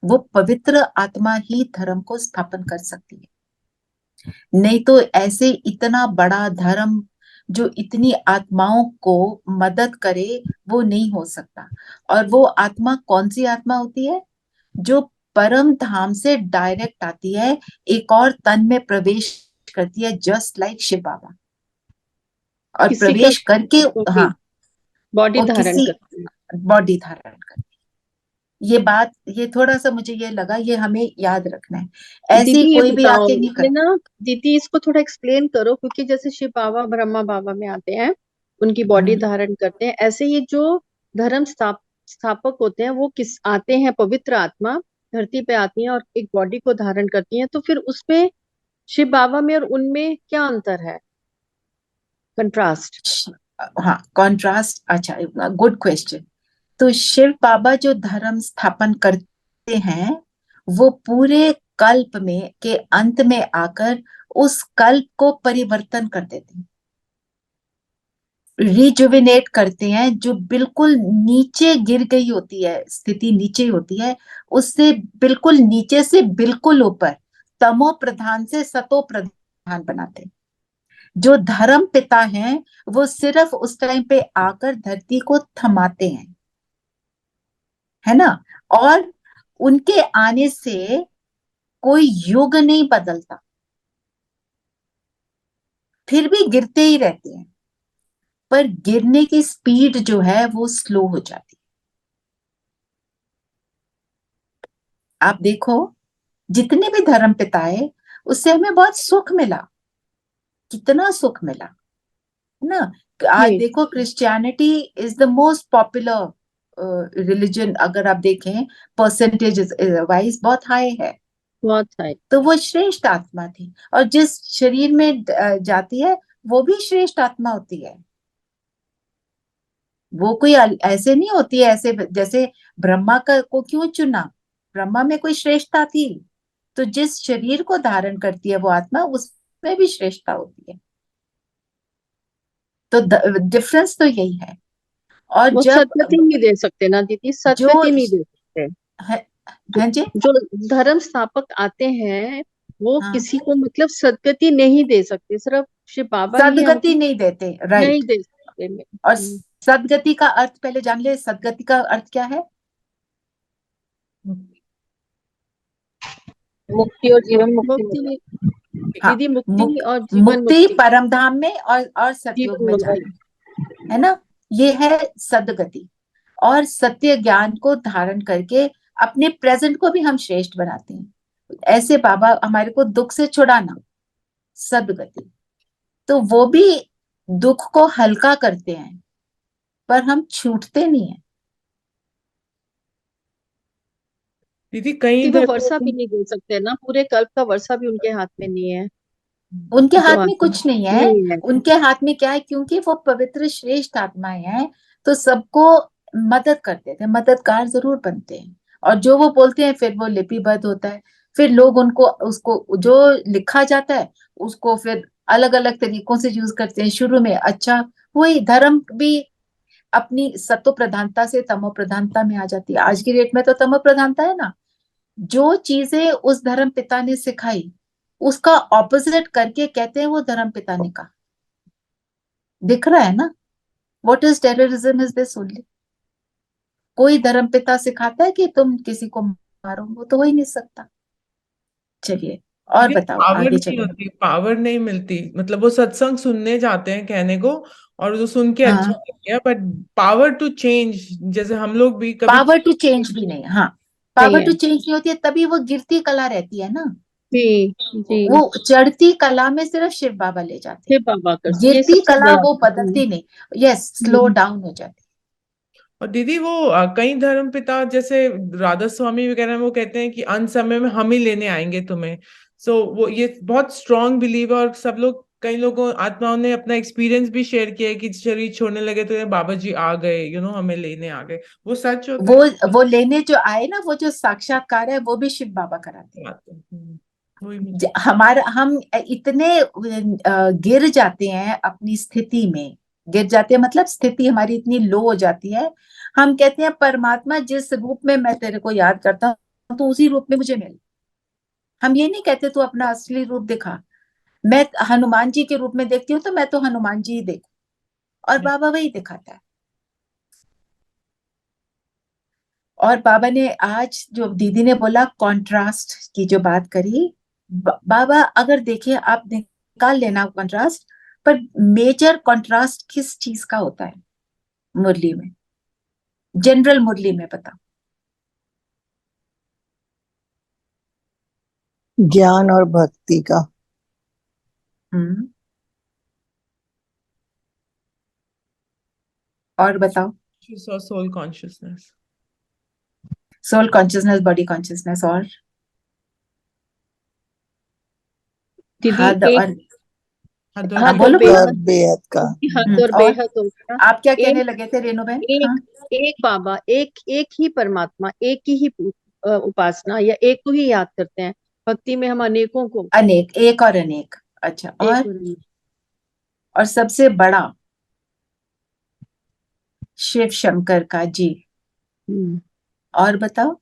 वो पवित्र आत्मा ही धर्म को स्थापन कर सकती है। नहीं तो ऐसे इतना बड़ा धर्म जो इतनी आत्माओं को मदद करे, वो नहीं हो सकता। और वो आत्मा कौन सी आत्मा होती है? जो परम धाम से डायरेक्ट आती है, एक और तन में प्रवेश करती है, जस्ट लाइक शिव बाबा। और किसी का प्रवेश करके, हाँ, बॉडी और धारण किसी करते हैं। बॉडी धारण करती है। ये बात, ये थोड़ा सा मुझे ये लगा, ये हमें याद रखना है। ऐसे ही दीदी ये कोई भी बताओ, आके नहीं ये कर। ना दीदी इसको थोड़ा एक्सप्लेन करो, क्योंकि जैसे शिव बाबा ब्रह्मा बाबा में आते हैं, उनकी बॉडी धारण करते हैं, ऐसे ये जो धर्म स्थापक होते हैं वो किस आते हैं, पवित्र आत्मा धरती पे आती हैं और एक बॉडी को धारण करती हैं। तो फिर उसमें शिव बाबा में और उनमें क्या अंतर है, कंट्रास्ट? हाँ, कॉन्ट्रास्ट, अच्छा, गुड क्वेश्चन। तो शिव बाबा जो धर्म स्थापन करते हैं, वो पूरे कल्प में के अंत में आकर उस कल्प को परिवर्तन कर देते हैं, रिजुविनेट करते हैं। जो बिल्कुल नीचे गिर गई होती है, स्थिति नीचे होती है, उससे बिल्कुल नीचे से बिल्कुल ऊपर तमो प्रधान से सतो प्रधान बनाते हैं। जो धर्म पिता हैं, वो सिर्फ उस टाइम पे आकर धरती को थमाते हैं, है ना। और उनके आने से कोई युग नहीं बदलता, फिर भी गिरते ही रहते हैं, पर गिरने की स्पीड जो है वो स्लो हो जाती है। आप देखो, जितने भी धर्म पिता है, उससे हमें बहुत सुख मिला, कितना सुख मिला, है ना। आज देखो, Christianity is the most popular religion, अगर आप देखें परसेंटेज वाइज बहुत हाई है। बहुत है। तो वो श्रेष्ठ आत्मा थी, और जिस शरीर में जाती है, वो भी श्रेष्ठ आत्मा होती है। वो कोई ऐसे नहीं होती है, ऐसे जैसे ब्रह्मा का को क्यों चुना? ब्रह्मा में कोई श्रेष्ठता थी, तो जिस शरीर को धारण करती है वो आत्मा, उसमें भी श्रेष्ठता होती है। तो डिफरेंस तो यही है। और वो जब सदगति नहीं दे सकते ना दीदी, जो सदगति नहीं दे सकते। है जी, जो धर्म स्थापक आते हैं वो हाँ, किसी को मतलब सदगति नहीं दे सकते, सिर्फ शिव बाबा ही सदगति हमको नहीं देते, नहीं राइट। दे सकते। और सदगति का अर्थ पहले जान ले, सदगति का अर्थ क्या है? मुक्ति और जीवन मुक्ति मुक्ति हाँ, दीदी मुक्ति और जीवन मुक्ति मुक्ति परम धाम में और सतयुग जीवन में मुक्ति जाना, है ना। ये है सदगति। और सत्य ज्ञान को धारण करके अपने प्रेजेंट को भी हम श्रेष्ठ बनाते हैं। ऐसे बाबा हमारे को दुख से छुड़ाना, सदगति। तो वो भी दुख को हल्का करते हैं, पर हम छूटते नहीं है। दीदी कई वो धर्मों वर्षा भी में नहीं दे सकते ना, पूरे कल्प का वर्षा भी उनके हाथ में नहीं है। उनके जो हाथ में आत्मा कुछ नहीं है। नहीं है। उनके हाथ में क्या है, क्योंकि वो पवित्र श्रेष्ठ आत्माएं हैं, तो सबको मदद करते थे, मददगार जरूर बनते हैं। और जो वो बोलते हैं फिर वो लिपिबद्ध होता है, फिर लोग उनको उसको जो लिखा जाता है उसको फिर अलग अलग तरीकों से यूज करते हैं। शुरू में अच्छा, वही धर्म भी अपनी सत्व प्रधानता से तमो प्रधानता में आ जाती है। आज की डेट में तो तमो प्रधानता है ना। जो चीजें उस धर्म पिता ने सिखाई उसका ऑपोजिट करके कहते हैं वो धर्म पिता ने कहा। दिख रहा है ना, what is terrorism is this only. कोई धर्म पिता सिखाता है कि तुम किसी को मारो, वो तो हो ही नहीं सकता। चलिए और बताओ, पावर आगे नहीं चलो। होती, पावर नहीं मिलती। मतलब वो सत्संग सुनने जाते हैं कहने को, और जो सुन के अच्छा हाँ, लग गया, बट पावर टू चेंज, जैसे हम लोग भी कभी पावर टू चेंज भी नहीं। हाँ, नहीं पावर है। टू चेंज नहीं होती है, तभी वो गिरती कला रहती है ना। जी जी वो चढ़ती कला में सिर्फ शिव बाबा ले जाते हे हैं, बाबा कर ये गिरती सबसे कला बड़ा। वो बदलती नहीं। यस, स्लो डाउन हो जाती। और दीदी वो कई धर्म पिता जैसे राधा स्वामी वगैरह में वो कहते हैं कि अंत समय में हम ही लेने आएंगे तुम्हें। सो वो ये बहुत स्ट्रांग बिलीव है, और सब लोग, कई लोगों आत्माओं ने अपना एक्सपीरियंस भी शेयर किया है कि शरीर छोड़ने लगे तो ये बाबा जी आ गए, हमें लेने आ गए। वो सच होता वो लेने जो आए ना, वो जो साक्षात्कार है वो भी शिव बाबा कराते हैं। है? वही मुझे हमारा हम इतने गिर जाते हैं अपनी स्थिति में। गिर जाते हैं मतलब स्थिति हमारी इतनी लो हो जाती है, हम कहते हैं परमात्मा जिस रूप में मैं तेरे को याद करता हूँ तो उसी रूप में मुझे मिल। हम ये नहीं कहते तू अपना असली रूप दिखा। मैं हनुमान जी के रूप में देखती हूँ तो मैं तो हनुमान जी ही देखूं, और बाबा वही दिखाता है। और बाबा ने आज जो दीदी ने बोला कंट्रास्ट की जो बात करी, बाबा अगर देखिए आप निकाल लेना कंट्रास्ट, पर मेजर कंट्रास्ट किस चीज का होता है मुरली में, जनरल मुरली में बताओ। ज्ञान और भक्ति का। और बताओ। Soul consciousness. Soul consciousness, body consciousness, और दीदी हद एक और हद हाँ और बोलो बोलो। और बेहद, बेहद का। हद और और बेहद हो गया। आप क्या कहने एक लगे थे रेणु बहन? हाँ, एक बाबा, एक एक ही परमात्मा, एक ही उपासना, या एक को ही याद करते हैं। भक्ति में हम अनेकों को, अनेक, एक और अनेक। अच्छा, एक और सबसे बड़ा शिव शंकर का जी। और बताओ।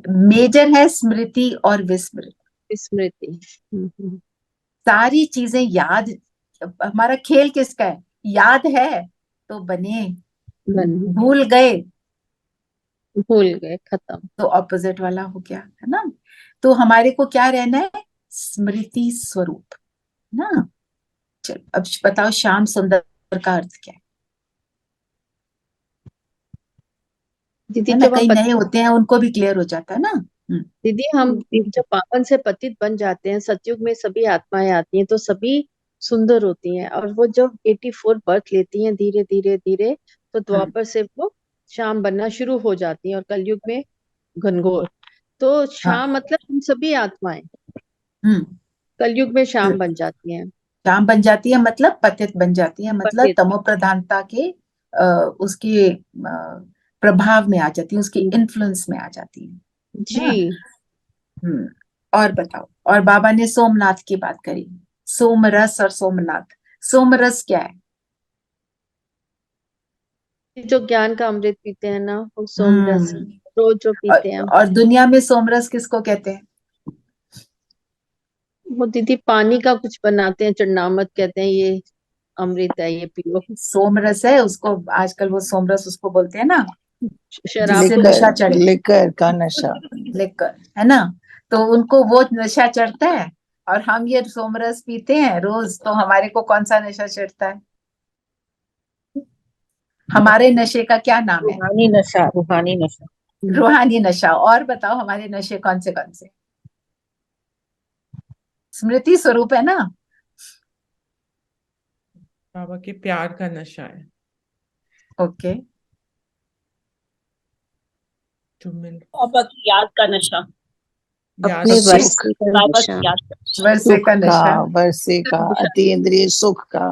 मेजर है स्मृति और विस्मृति। स्मृति। सारी चीजें याद। हमारा खेल किसका है? याद है तो बने, भूल गए खत्म। तो ऑपोजिट वाला हो गया, है ना। तो हमारे को क्या रहना है? स्मृति स्वरूप ना। चलो अब बताओ, श्याम सुंदर का अर्थ क्या है? दीदी है ना, जब हम कई नए होते हैं उनको भी क्लियर हो जाता है ना। दीदी हम जब पापन से पतित बन जाते हैं, सतयुग में सभी आत्माएं आती हैं तो सभी सुंदर होती हैं, और वो जब 84 बर्थ लेती हैं धीरे धीरे धीरे, तो द्वापर से वो शाम बनना शुरू हो जाती हैं, और कलयुग में घनघोर। तो शाम मतलब हम सभी आत्माएं कलयुग में शाम बन जाती हैं। शाम बन जाती है मतलब पतित बन जाती है, मतलब पतित। तमो प्रधानता के उसके प्रभाव में आ जाती है, उसके इन्फ्लुएंस में आ जाती है। जी। और बताओ। और बाबा ने सोमनाथ की बात करी, सोमरस और सोमनाथ। सोमरस क्या है? जो ज्ञान का अमृत पीते हैं ना, वो सोमरस रोज जो पीते हैं। और दुनिया में सोमरस किसको कहते हैं? वो दीदी पानी का कुछ बनाते हैं, चरनामत कहते हैं, ये अमृत है, ये पियो। सोमरस है उसको, आजकल वो सोमरस उसको बोलते हैं ना, शराब जिससे नशा चढ़े। लेकर का नशा। लेकर, है ना। तो उनको वो नशा चढ़ता है, और हम ये सोमरस पीते हैं रोज, तो हमारे को कौन सा नशा चढ़ता है? हमारे नशे का क्या नाम है? रूहानी नशा, रूहानी नशा। रूहानी नशा। और बताओ हमारे नशे कौन से? स्मृति स्वरूप है ना। बाबा के प्यार का नशा है ओके। जो मिल बाबा की याद का नशा, याद अपने सुख वर्षे का बाबा नशा, की याद का नशा। वर्षे सुख का का, नशा। वर्षे का, अतीन्द्रिय सुख का।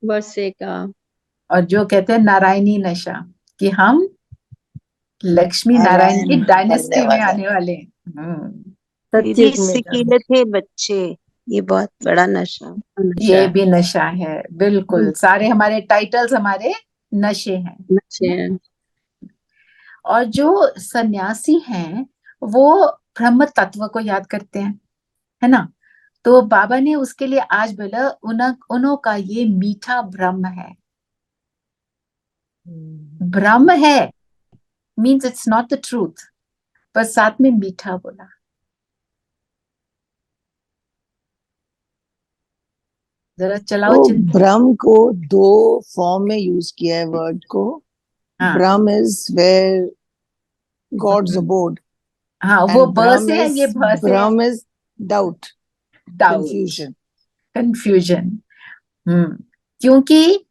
वर्षे का। और जो कहते हैं नारायणी नशा, कि हम लक्ष्मी नारायण की नारायण बनने डायनेस्टी में वाले। आने वाले हैं। सतयुग में सिकीले थे बच्चे, ये बहुत बड़ा नशा। ये भी नशा है, बिल्कुल। सारे हमारे टाइटल्स हमारे नशे हैं। नशे हैं। और जो सन्यासी हैं वो ब्रह्म तत्व को याद करते हैं, है ना। तो बाबा ने उसके लिए आज बोला उन्हों का ये मीठा ब्रह्म है। ब्रह्म है means it's not the truth, पर साथ में मीठा बोला। जरा चलाओ तो चिंतन। ब्रह्म को दो फॉर्म में यूज किया है वर्ड को। हाँ। ब्रह्म इज वेयर गॉड्स अबोर्ड, हाँ, वो एंड ब से है, ये भ से है। ब्रह्म is doubt, doubt, confusion. Confusion. क्योंकि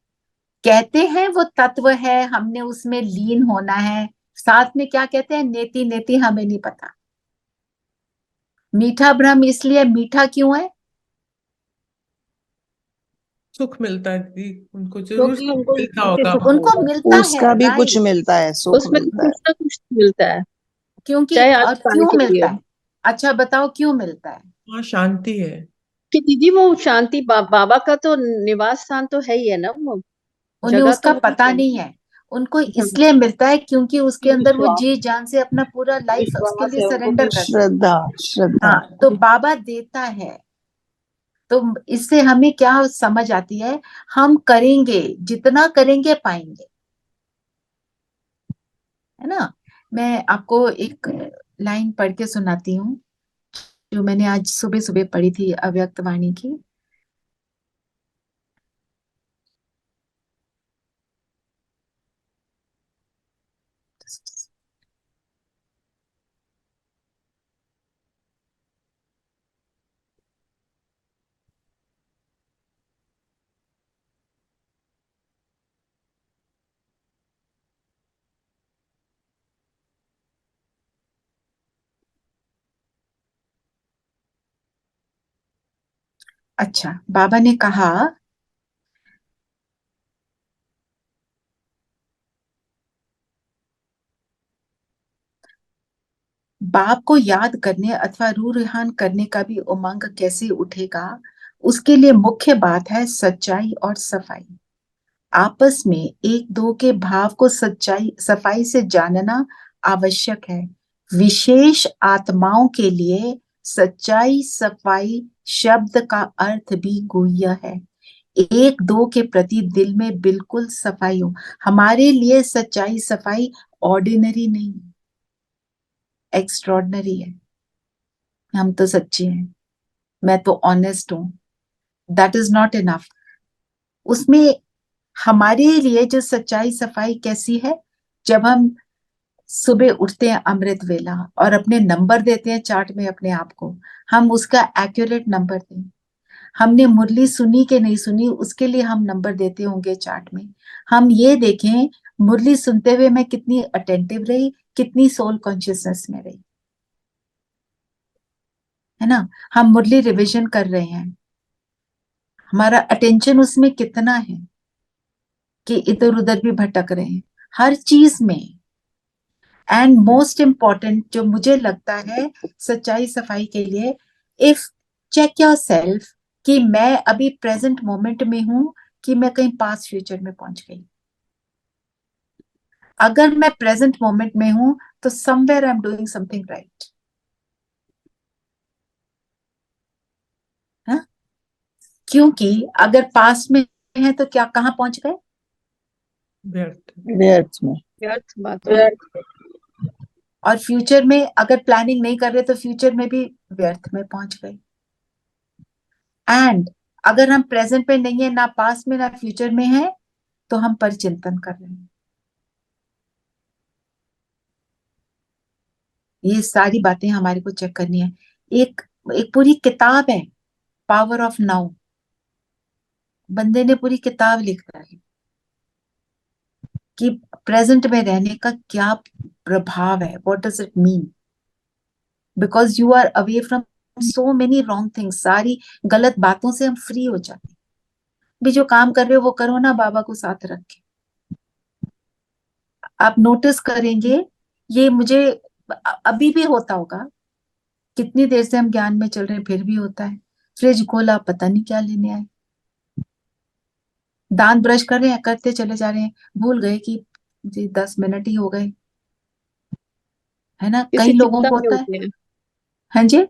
कहते हैं वो तत्व है, हमने उसमें लीन होना है। साथ में क्या कहते हैं? नेति नेति हमें नहीं पता। मीठा ब्रह्म इसलिए मीठा क्यों है? सुख मिलता है दीदी, उनको जरूर क्योंकि उनको मिलता उससे होगा सुख वहां। उनको मिलता है, उसका भी कुछ राइट। मिलता है, सुख उसमें मिलता है। कुछ ना कुछ मिलता है, क्योंकि चाहे आज काल क्यों के मिलता लिए। है? अच्छा बताओ क्यों मिलता है? वहाँ शांति है। कि दीदी वो शांति बाबा का तो निवास स्थान तो है ही है ना, वो उन्हें जगह तो उसका वही पता है। नहीं है। उनको हाँ, इसलिए मिलता है क्योंकि उसके अंदर वो विश्वास, जी जान से अपना पूरा लाइफ उसके विश्वास लिए है उनको सरेंडर कि करते हैं। श्रद्धा, श्रद्धा। हाँ, तो बाबा देता है। तो इससे हमें क्या समझ आती है? हम करेंगे, जितना करेंगे पाएंगे, है ना। मैं आपको एक लाइन पढ़ के सुनाती हूँ, जो मैंने आज सुबह सुबह पढ़ी थी अव्यक्त वाणी की। अच्छा, बाबा ने कहा, बाप को याद करने अथवा रूह रिहान करने का भी उमंग कैसे उठेगा? उसके लिए मुख्य बात है सच्चाई और सफाई। आपस में एक दो के भाव को सच्चाई सफाई से जानना आवश्यक है। विशेष आत्माओं के लिए सच्चाई सफाई शब्द का अर्थ भी गुह्य है। एक दो के प्रति दिल में बिल्कुल सफाई हो। हमारे लिए सच्चाई सफाई ऑर्डिनरी नहीं, एक्स्ट्रॉर्डनरी है। हम तो सच्चे हैं, मैं तो ऑनेस्ट हूं, दैट इज नॉट इनफ। उसमें हमारे लिए जो सच्चाई सफाई कैसी है? जब हम सुबह उठते हैं अमृत वेला और अपने नंबर देते हैं चार्ट में अपने आप को, हम उसका एक्यूरेट नंबर दें। हमने मुरली सुनी कि नहीं सुनी, उसके लिए हम नंबर देते होंगे चार्ट में। हम ये देखें मुरली सुनते हुए मैं कितनी अटेंटिव रही, कितनी सोल कॉन्शियसनेस में रही, है ना। हम मुरली रिवीजन कर रहे हैं, हमारा अटेंशन उसमें कितना है कि इधर उधर भी भटक रहे हैं हर चीज में। एंड मोस्ट इम्पॉर्टेंट जो मुझे लगता है सच्चाई सफाई के लिए, इफ चेक योर सेल्फ कि मैं अभी प्रेजेंट मोमेंट में हूं कि मैं कहीं पास्ट फ्यूचर में पहुंच गई। अगर मैं प्रेजेंट मोमेंट में हूं तो somewhere I am doing something right. क्योंकि अगर पास्ट में है तो क्या कहां पहुंच गए? व्यर्थ। व्यर्थ में। व्यर्थ बात है। और फ्यूचर में अगर प्लानिंग नहीं कर रहे तो फ्यूचर में भी व्यर्थ में पहुंच गए। एंड अगर हम प्रेजेंट में नहीं है, ना पास में ना फ्यूचर में है, तो हम परिचिंतन कर रहे हैं। ये सारी बातें हमारे को चेक करनी है। एक एक पूरी किताब है, पावर ऑफ नाउ। बंदे ने पूरी किताब लिख डाली कि प्रेजेंट में रहने का क्या प्रभाव है, what does it mean, because you are away from so many wrong things. सारी गलत बातों से हम फ्री हो जाते हैं। भी जो काम कर रहे हो वो करो ना, बाबा को साथ रख के। आप नोटिस करेंगे, ये मुझे अभी भी होता होगा, कितनी देर से हम ज्ञान में चल रहे हैं फिर भी होता है। फ्रिज खोला, पता नहीं क्या लेने आए। दांत ब्रश कर रहे हैं, करते चले जा रहे हैं, भूल गए कि जी 10 मिनट ही हो गए, है ना। किसी कई लोगों चिंता को में होता है। होते हैं हाँ जी,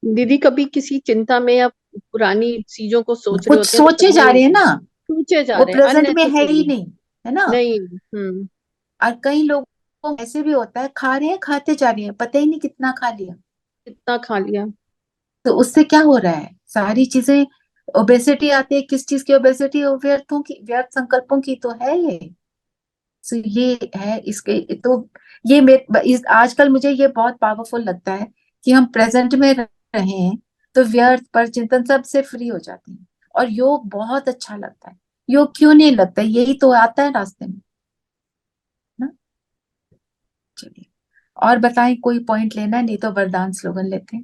दीदी, कभी किसी चिंता में या पुरानी चीजों को सोच रहे कुछ होते हैं तो सोचे तब जा ये रहे हैं ना, सोचे जा वो रहे हैं प्रेजेंट में है ही अननेसेसरी। नहीं, है ना। नहीं। और कई लोगों को ऐसे भी होता है, खा रहे हैं खाते जा रहे हैं, पता ही नहीं कितना खा लिया। कितना खा लिया। तो उससे क्या हो रहा है, सारी चीजें, ओबेसिटी आती है। किस चीज की ओबेसिटी? व्यर्थों की, व्यर्थ संकल्पों की तो है ये। सो ये है इसके तो, ये आजकल मुझे ये बहुत पावरफुल लगता है कि हम प्रेजेंट में रहे हैं तो व्यर्थ पर चिंतन सब से फ्री हो जाते हैं। और योग बहुत अच्छा लगता है। योग क्यों नहीं लगता, यही तो आता है रास्ते में ना। चलिए, और बताएं, कोई पॉइंट लेना है? नहीं तो वरदान स्लोगन लेते हैं।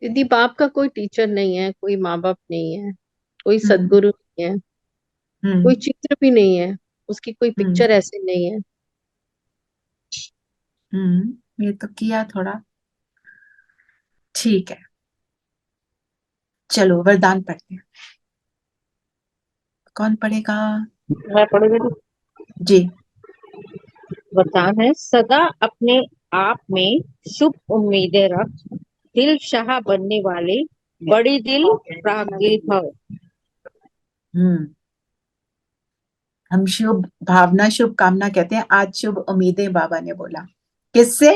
दीदी, बाप का कोई टीचर नहीं है, कोई माँ बाप नहीं है, कोई हम्म सदगुरु नहीं है, कोई हम्म चित्र भी नहीं है, उसकी कोई हम्म पिक्चर ऐसे नहीं है। ये तो किया थोड़ा। ठीक है, चलो वरदान पढ़ते हैं। कौन पढ़ेगा? मैं पढ़ रही थी। जी। वरदान है, सदा अपने आप में शुभ उम्मीदें रख, दिल शाह बनने वाले बड़ी दिल प्रागिल भव। हम्म हम शुभ भावना, शुभ कामना कहते हैं। आज शुभ उम्मीदें बाबा ने बोला। किससे?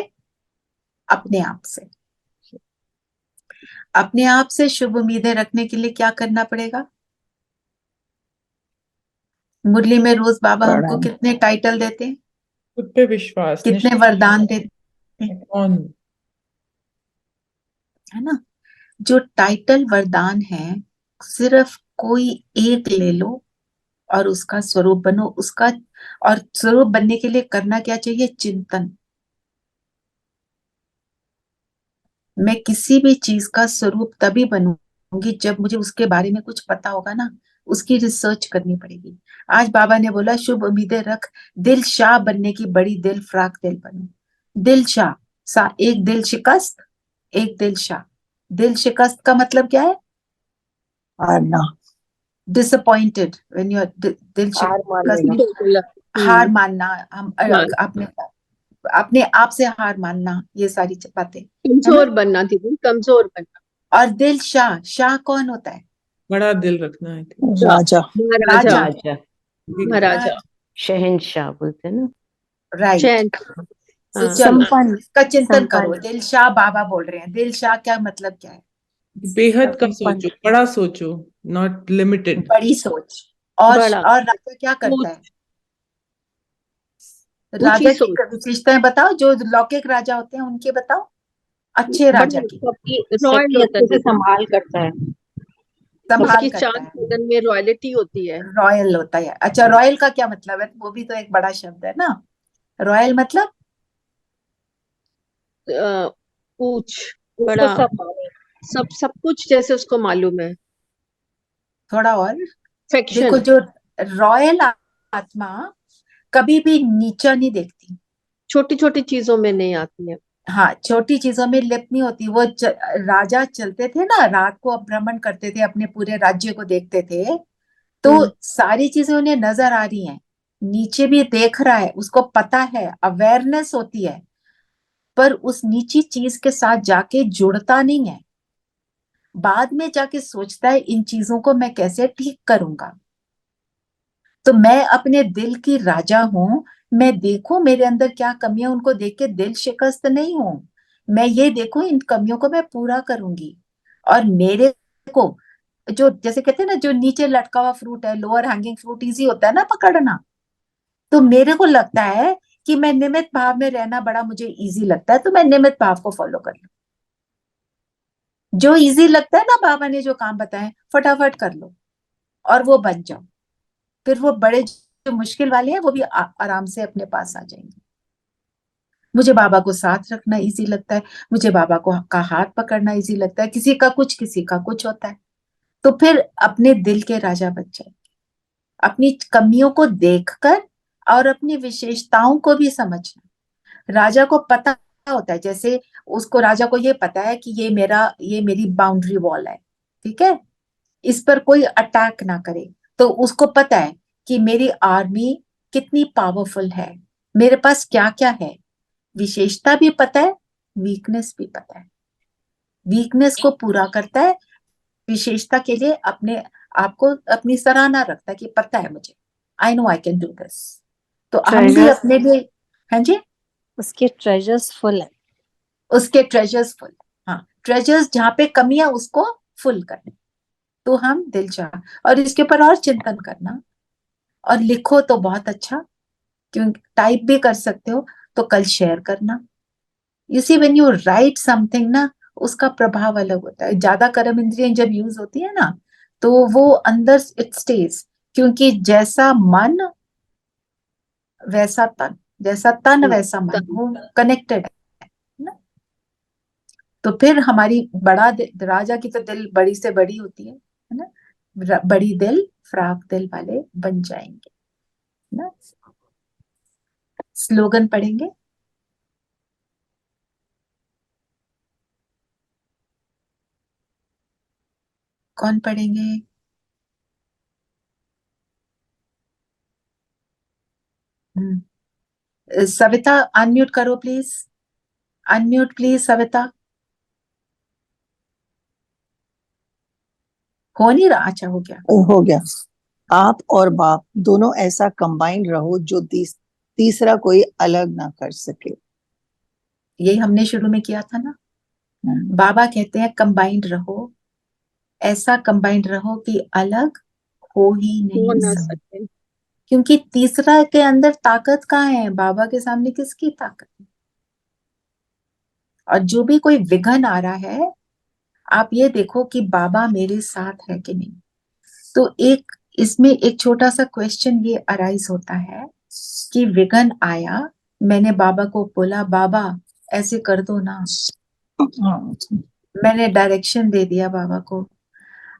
अपने आप से। अपने आप से शुभ उम्मीदें रखने के लिए क्या करना पड़ेगा? मुरली में रोज बाबा हमको कितने टाइटल देते हैं, खुद पे विश्वास, कितने वरदान देते हैं, कौन? है ना। जो टाइटल वरदान है, सिर्फ कोई एक ले लो और उसका स्वरूप बनो। उसका और स्वरूप बनने के लिए करना क्या चाहिए? चिंतन। मैं किसी भी चीज का स्वरूप तभी बनूंगी जब मुझे उसके बारे में कुछ पता होगा ना। उसकी रिसर्च करनी पड़ेगी। आज बाबा ने बोला शुभ उम्मीदें रख, दिल शाह बनने की बड़ी दिल फ्राक दिल बनो। दिल शाह, एक दिल शिकस्त, एक दिल शाह। दिल शिकस्त का मतलब क्या है? हारना, डिसअपॉइंटेड, व्हेन यू आर दिल हार मान शिकस्त लेना। बोला। हार मानना। हम हाँ, अपने अपने आप से हार मानना, ये सारी बातें, है ना। कमजोर बनना दीदी, कमजोर बनना। और दिल शाह, शाह कौन होता है? बड़ा दिल रखना है। राजा, महाराजा। राजा, महाराजा। शहंशाह बोलते हैं ना। राइट। चैन। तो हाँ। चलो संपन्न, इसका चिंतन करो। संपन्न, दिल शाह बाबा बोल रहे हैं। दिल शाह क्या मतलब क्या है? बेहद का संपन्न, सोचो, बड़ा सोचो, नॉट लिमिटेड। बड़ी सोच। बड़ा और राजा क्या करता है? ऊंची राजा की सोच। विशेषताएं बताओ, जो लौकिक राजा होते हैं उनके बताओ, अच्छे राजा बड़े की। सबकी रॉयल सबकी होता है अच्छे से दीदी, संभाल करता है। संभाल उसकी करता चाल है, चलन में रॉयलिटी होती है। रॉयल होता है। अच्छा, रॉयल का क्या मतलब है? वो भी तो एक बड़ा शब्द है ना। रॉयल मतलब पूछ, उसको बड़ा, सब माने। सब सब कुछ जैसे उसको मालूम है। थोड़ा और। देखो, फैक्शन। जो रॉयल आत्मा कभी भी नीचा नहीं देखती। छोटी छोटी चीजों में नहीं आती है। हाँ, छोटी चीजों में लिप्त नहीं होती। वो राजा चलते थे ना, रात को भ्रमण करते थे, अपने पूरे राज्य को देखते थे, तो सारी चीजें उन्हें नजर आ रही हैं। नीचे भी देख रहा है, उसको पता है, अवेयरनेस होती है, पर उस नीची चीज के साथ जाके जुड़ता नहीं है। बाद में जाके सोचता है इन चीजों को मैं कैसे ठीक करूंगा। तो मैं अपने दिल की राजा हूं, मैं देखूं मेरे अंदर क्या कमियां, उनको देख के दिल शिकस्त नहीं हूं। मैं ये देखूं इन कमियों को मैं पूरा करूंगी। और मेरे को जो जैसे कहते हैं ना, जो नीचे लटका हुआ फ्रूट है, लोअर हैंगिंग फ्रूट इजी होता है ना पकड़ना, तो मेरे को लगता है कि मैं निमित्त भाव में रहना बड़ा मुझे इजी लगता है, तो मैं निमित्त भाव को फॉलो कर लूं। जो इजी लगता है ना, बाबा ने जो काम बताए फटाफट कर लो और वो बन जाओ। फिर वो बड़े जो मुश्किल वाले हैं वो भी आराम से अपने पास आ जाएंगे। मुझे बाबा को साथ रखना इजी लगता है, मुझे बाबा को का हाथ पकड़ना इजी लगता है। किसी का कुछ होता है। तो फिर अपने दिल के राजा बन जाए, अपनी कमियों को देखकर और अपनी विशेषताओं को भी समझना। राजा को पता होता है, जैसे उसको राजा को ये पता है कि ये मेरी बाउंड्री वॉल है, ठीक है, इस पर कोई अटैक ना करे। तो उसको पता है कि मेरी आर्मी कितनी पावरफुल है, मेरे पास क्या क्या है, विशेषता भी पता है, वीकनेस भी पता है। वीकनेस को पूरा करता है, विशेषता के लिए अपने आपको अपनी सराहना रखता है कि पता है मुझे, I know I can do this. तो हम भी अपने लिए, हाँ जी, उसके ट्रेजर्स फुल है, उसके ट्रेजर्स फुल। हाँ, ट्रेजर्स जहाँ पे कमियां उसको फुल करने। तो हम दिल चाह और इसके ऊपर और चिंतन करना और लिखो तो बहुत अच्छा, क्योंकि टाइप भी कर सकते हो, तो कल शेयर करना। You see when you right something ना, उसका प्रभाव अलग होता है। ज्यादा कर्म इंद्रियां जब यूज होती है ना, तो वो अंदर इट स्टेज, क्योंकि जैसा मन वैसा तन, जैसा तन वैसा मन, वो कनेक्टेड है ना। तो फिर हमारी राजा की तो दिल बड़ी से बड़ी होती है ना, बड़ी दिल फ्राक दिल वाले बन जाएंगे ना। स्लोगन पढ़ेंगे। कौन पढ़ेंगे? सविता अनम्यूट करो प्लीज, अनम्यूट प्लीज सविता। हो नहीं रहा? अच्छा हो गया, हो गया। आप और बाप दोनों ऐसा कंबाइंड रहो जो तीसरा कोई अलग ना कर सके। यही हमने शुरू में किया था ना। बाबा कहते हैं कंबाइंड रहो, ऐसा कंबाइंड रहो कि अलग हो ही हो नहीं ना सकते। सके। क्योंकि तीसरा के अंदर ताकत कहाँ है? बाबा के सामने किसकी ताकत है? और जो भी कोई विघन आ रहा है, आप ये देखो कि बाबा मेरे साथ है कि नहीं। तो एक इसमें एक छोटा सा क्वेश्चन ये अराइज होता है कि विघन आया, मैंने बाबा को बोला बाबा ऐसे कर दो ना, मैंने डायरेक्शन दे दिया बाबा को।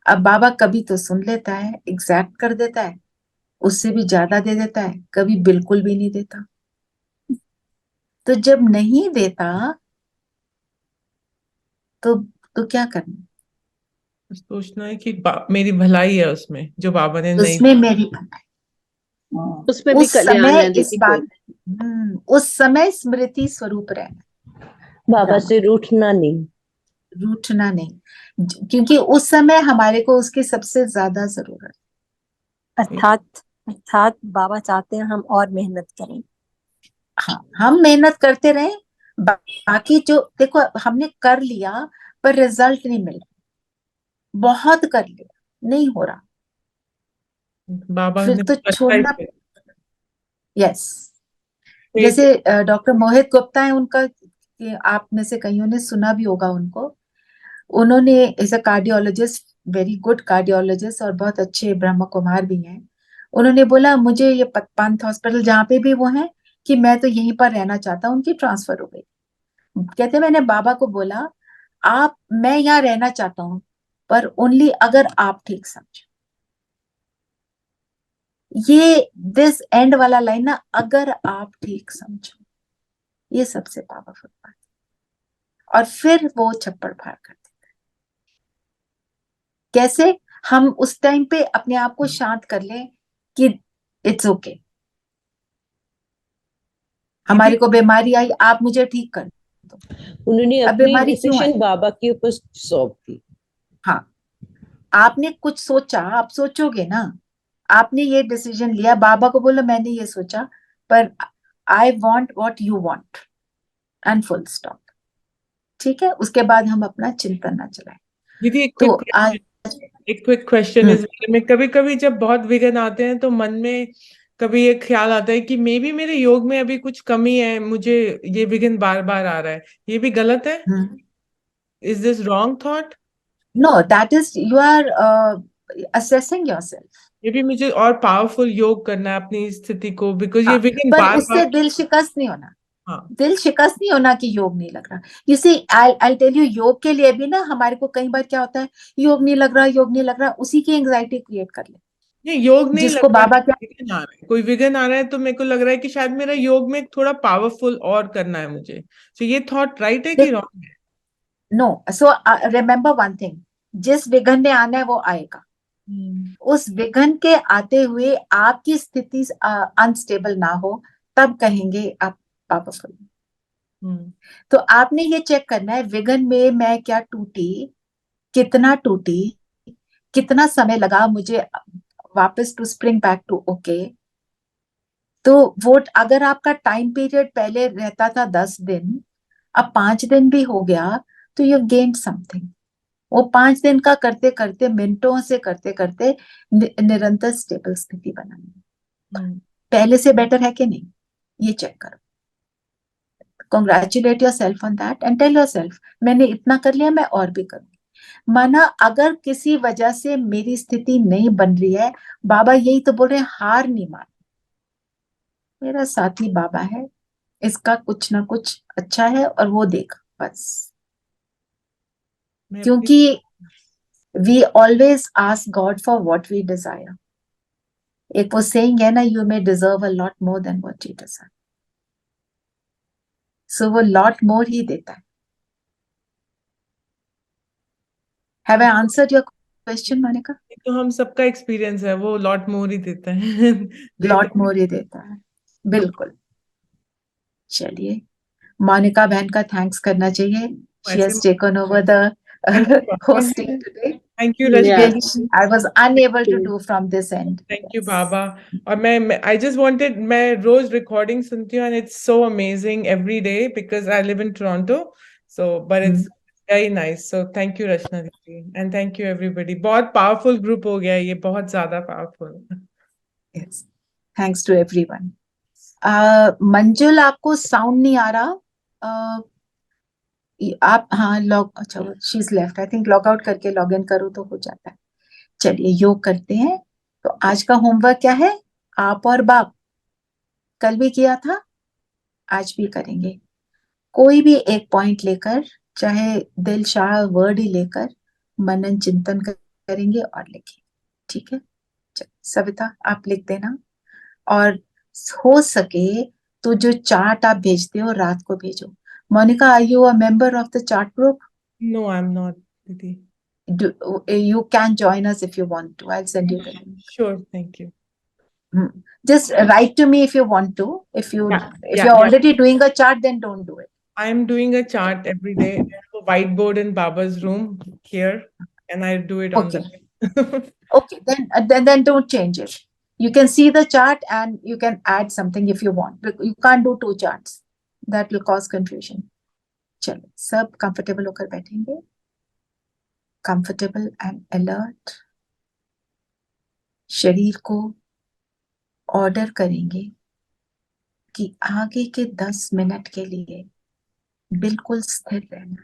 अब बाबा कभी तो सुन लेता है, एग्जैक्ट कर देता है, उससे भी ज्यादा दे देता है, कभी बिल्कुल भी नहीं देता। तो जब नहीं देता तो क्या करना? सोचना है कि मेरी भलाई है उसमें, जो बाबा ने नहीं। उसमें मेरी भलाई, उसमें भी उस कल्याण समय है इस दीदी बात, कोई। उस समय स्मृति स्वरूप रहना, बाबा से रूठना नहीं। रूठना नहीं, क्योंकि उस समय हमारे को उसकी सबसे ज्यादा जरूरत। अर्थात बाबा चाहते हैं हम और मेहनत करें। हाँ, हम मेहनत करते रहे, बाकी जो देखो हमने कर लिया पर रिजल्ट नहीं मिला, बहुत कर लिया नहीं हो रहा, बाबा फिर ने तो अच्छा ही छोड़ना। किया। यस, जैसे डॉक्टर मोहित गुप्ता है, उनका आप में से कईयों ने सुना भी होगा उनको। उन्होंने as a cardiologist, very good cardiologist और बहुत अच्छे ब्रह्म कुमार भी हैं, उन्होंने बोला मुझे ये पंथ हॉस्पिटल जहाँ पे भी वो है कि मैं तो यहीं पर रहना चाहता हूँ। उनकी ट्रांसफर हो गई। कहते मैंने बाबा को बोला मैं यहाँ रहना चाहता हूँ, पर ओनली अगर आप ठीक समझो। ये दिस एंड वाला लाइन ना, अगर आप ठीक समझो, ये सबसे पावरफुल बात। और फिर वो छप्पड़ फाड़ कर देता है। कैसे? हम उस टाइम पे अपने आप को शांत कर लें कि इट्स ओके, हमारे को बीमारी आई, आप मुझे ठीक कर दो। उन्होंने अब अपनी बीमारी क्यों आई? डिसीजन बाबा के ऊपर सौंप दी। हाँ, आपने कुछ सोचा, आप सोचोगे ना, आपने ये डिसीजन लिया, बाबा को बोलो मैंने ये सोचा, पर I want what you want, and full stop. ठीक है, उसके बाद हम अपना चिंतन ना चलाएं। दीदी एक तो क्विक आज क्वेश्चन इस बारे में, कभी कभी जब बहुत विघ्न आते हैं तो मन में कभी एक ख्याल आता है कि मे बी मेरे योग में अभी कुछ कमी है, मुझे ये विघ्न बार बार आ रहा है, ये भी गलत है? Is this wrong thought? No, that is you are assessing yourself. ये भी मुझे और पावरफुल योग करना है अपनी स्थिति को, बिकॉज ये हाँ, विघ्न पर बार उससे बार। दिल शिकस्त नहीं होना। हाँ, दिल शिकस्त नहीं होना कि योग नहीं लग रहा। You see, I tell you, योग के लिए भी ना हमारे को कई बार क्या होता है, योग नहीं लग रहा, योग नहीं लग रहा, उसी की एंग्जाइटी क्रिएट कर ले। नहीं योग नहीं लग जिसको रहा बाबा है, क्या, विघ्न आ रहा है, कोई विघ्न आ रहा है तो मेरे को लग रहा है कि शायद मेरा योग में थोड़ा पावरफुल और करना है मुझे। तो ये थॉट राइट है कि रॉन्ग है? No, so remember one thing, जिस विघन में आना है वो आएगा। उस विघन के आते हुए आपकी स्थिति अनस्टेबल ना हो, तब कहेंगे आप पावरफुल। तो आपने ये चेक करना है, विघन में मैं क्या टूटी, कितना टूटी, कितना समय लगा मुझे वापस to spring back to okay. तो वो अगर आपका टाइम पीरियड पहले रहता था 10 दिन, अब 5 दिन भी हो गया, तो यू गेन समथिंग। वो 5 दिन का करते करते, मिनटों से करते करते निरंतर स्टेबल स्थिति बनानी, पहले से बेटर है कि नहीं, ये चेक करो। Congratulate yourself on that and tell yourself, मैंने इतना कर लिया, मैं और भी करूंगी। माना अगर किसी वजह से मेरी स्थिति नहीं बन रही है, बाबा यही तो बोल रहे हैं, हार नहीं मान, मेरा साथी बाबा है, इसका कुछ ना कुछ अच्छा है और वो देगा बस। क्योंकि we always ask God for what we desire. एक वो सेइंग है ना, you may deserve a lot more than what you deserve. So वो लॉट मोर ही देता है। Have I answered your question Monika? तो हम सबका एक्सपीरियंस है, वो लॉट मोर ही देते हैं। लॉट मोर ही देता है, बिल्कुल। चलिए, मोनिका बहन का थैंक्स करना चाहिए, शी ऐसे has taken over the thank you Baba, hosting today. Thank you Yeah. Rajni, I was unable to do from this end. Thank you Baba. और मैं आई जस्ट वांटेड, मैं रोज रिकॉर्डिंग सुनती हूँ and it's so amazing every day because I live in Toronto, so but it's very nice. So thank you Rachna दीदी and thank you everybody. बहुत powerful group हो गया है ये, बहुत ज्यादा powerful. Yes, thanks to everyone. मंजुल, आपको साउंड नहीं आ रहा? आप, हाँ, लॉग, अच्छा, she is left, I think log out करके लॉग इन करो तो हो जाता है। चलिए, योग करते हैं। तो आज का होमवर्क क्या है? आप और बाप, कल भी किया था, आज भी करेंगे। कोई भी एक पॉइंट लेकर, चाहे दिल शाह वर्ड ही लेकर, मनन चिंतन करेंगे और लिखेंगे। ठीक है, सविता आप लिख देना। और हो सके तो जो चार्ट आप भेजते हो रात को भेजो। Monica, are you a member of the chat group? No I am not दीदी। You can join us if you want to. I'll send you the link. Sure, thank you. Just write to me if you want to. If Yeah, you're yeah. already doing a chart, then don't do it. I am doing a chart every day. I have a whiteboard in Baba's room here, and I do it on Okay. the. Okay, then don't change it. You can see the chart and you can add something if you want. You can't do 2 charts. That will cause confusion. चलो, सब comfortable होकर बैठेंगे, comfortable and alert. शरीर को order करेंगे कि आगे के 10 मिनट के लिए बिल्कुल स्थिर रहना।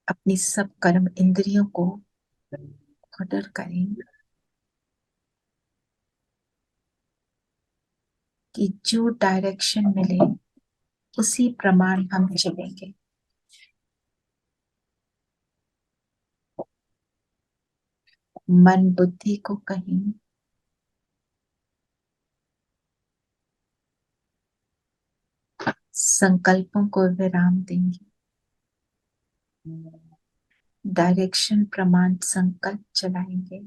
अपनी सब कर्म इंद्रियों को ऑर्डर करेंगे कि जो डायरेक्शन मिले उसी प्रमाण हम चलेंगे। मन बुद्धि को कहीं संकल्पों को विराम देंगे। डायरेक्शन प्रमाण संकल्प चलाएंगे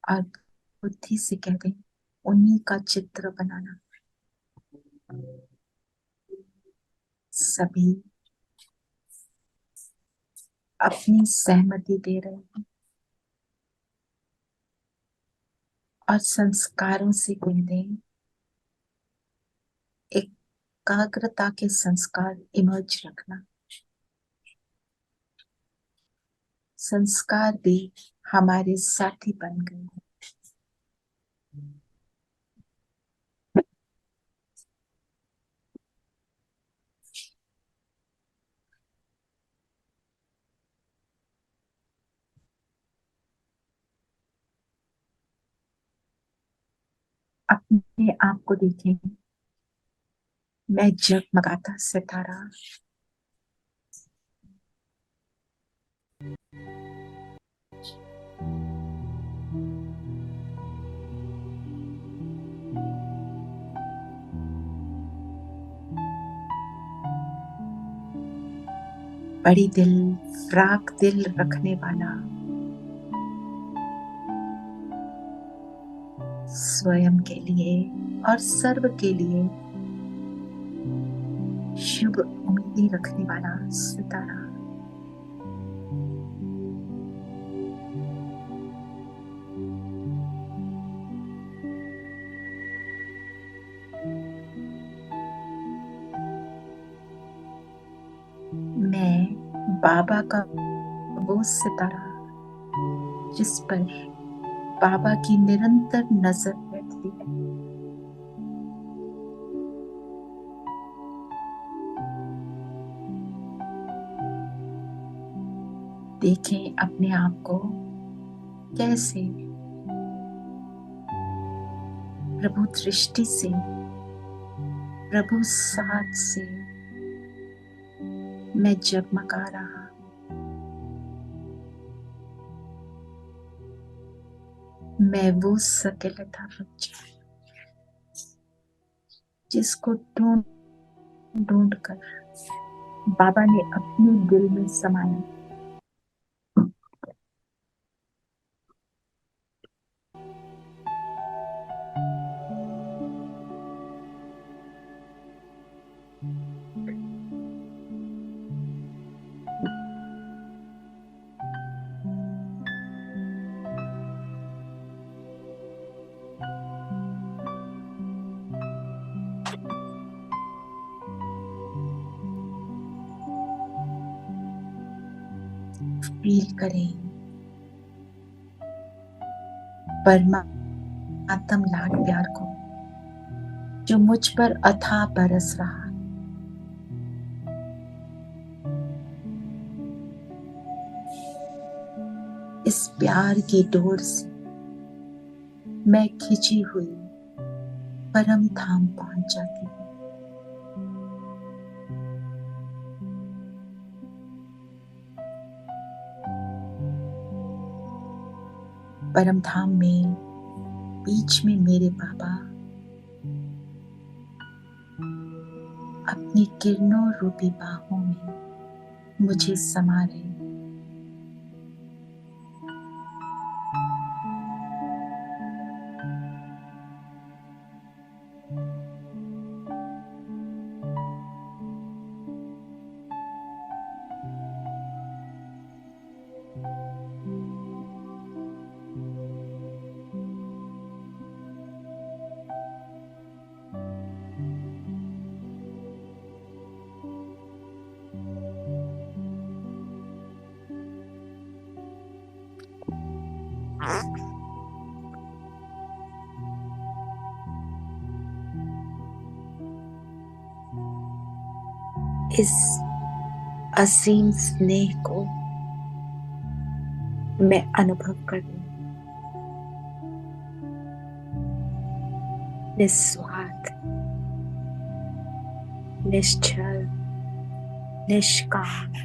और बुद्धि से कह दें उन्हीं का चित्र बनाना। सभी अपनी सहमति दे रहे हैं और संस्कारों से कह दें, एकाग्रता के संस्कार इमर्ज रखना। संस्कार भी हमारे साथी बन गए हैं। अपने आप को देखें, मैं जगमगाता सितारा। बड़ी दिल, फ्राक दिल रखने वाला, स्वयं के लिए और सर्व के लिए शुभ उम्मीदें रखने वाला सितारा। मैं बाबा का वो सितारा जिस पर बाबा की निरंतर नजर रहती है। देखें अपने आप को कैसे प्रभु दृष्टि से, प्रभु साथ से मैं जगमगा रहा। मैं वो सत्यलता बच्चा जिसको ढूंढ ढूंढ कर बाबा ने अपने दिल में समाया। फील करें परमात्म लाड प्यार को जो मुझ पर अथाह बरस रहा है। इस प्यार की डोर से मैं खिंची हुई परम धाम पहुंच जाती हूँ। परम धाम में बीच में मेरे बाबा अपनी किरणों रूपी बाहों में मुझे समा रहे हैं। इस असीम स्नेह को मैं अनुभव कर लूं। निस्वार्थ, निश्चल, निष्काम,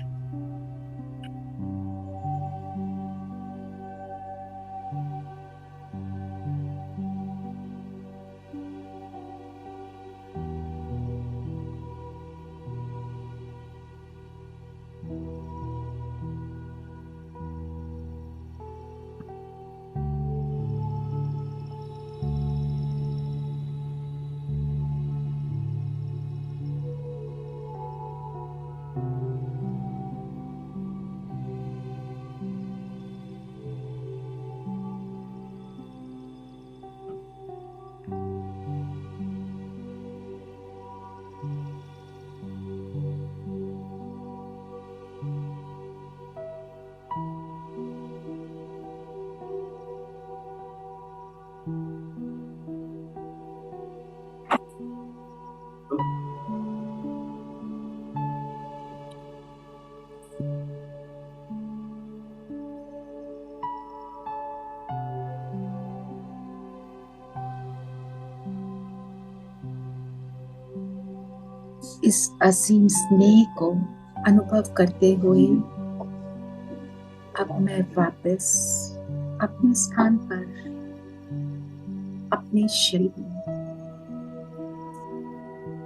इस असीम स्नेह को अनुभव करते हुए अब मैं वापस अपने स्थान पर, अपने शरीर में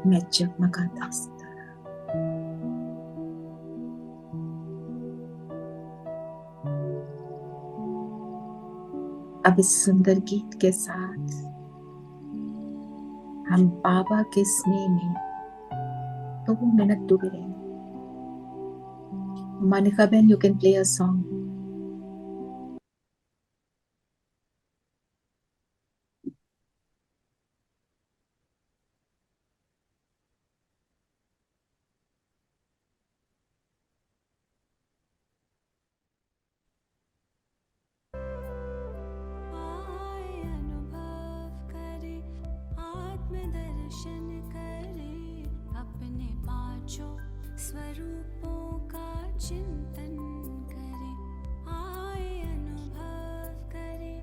मैं जगमगाता सितारा। अब इस सुंदर गीत के साथ हम बाबा के स्नेह में 2 मिनट डूबे रहेंगे। Monica Ben, you can play a song. स्वरूपों का चिंतन करे, आए अनुभव करे,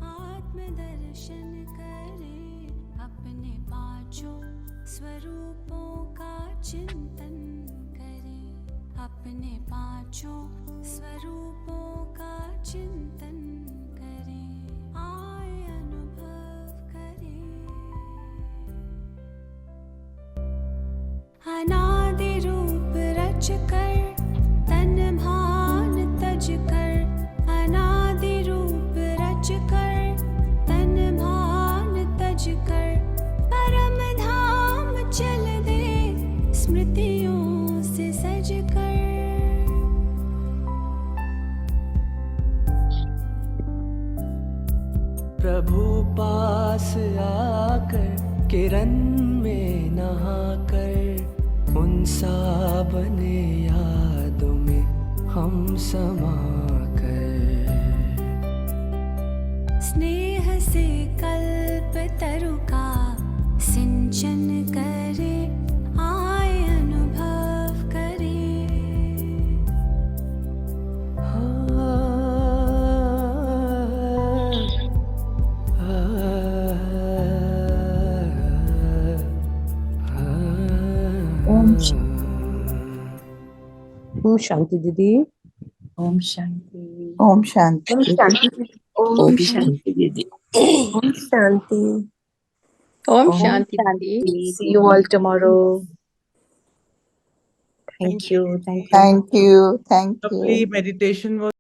आत्मदर्शन करे, अपने 5 स्वरूपों का चिंतन करे, अपने 5 स्वरूपों का चिंतन करे, आए अनुभव करे। अनादि रूप रच कर तन भान तज कर, अनादि रूप रच कर तन भान तज कर, परम धाम चल दे स्मृतियों से सज कर। प्रभु पास आकर किरण में नहाकर, उन साबने यादों में हम समा कर, स्नेह से कल्प तरु का सिंचन करे, आए अनुभव करे। ओम शांति दीदी। ओम शांति। ओम शांति। ओम शांति। ओम शांति दीदी। ओम शांति। ओम Om शांति Shanti. दीदी। See you all tomorrow. Thank you. Thank you. Thank you. Thank you. Lovely meditation was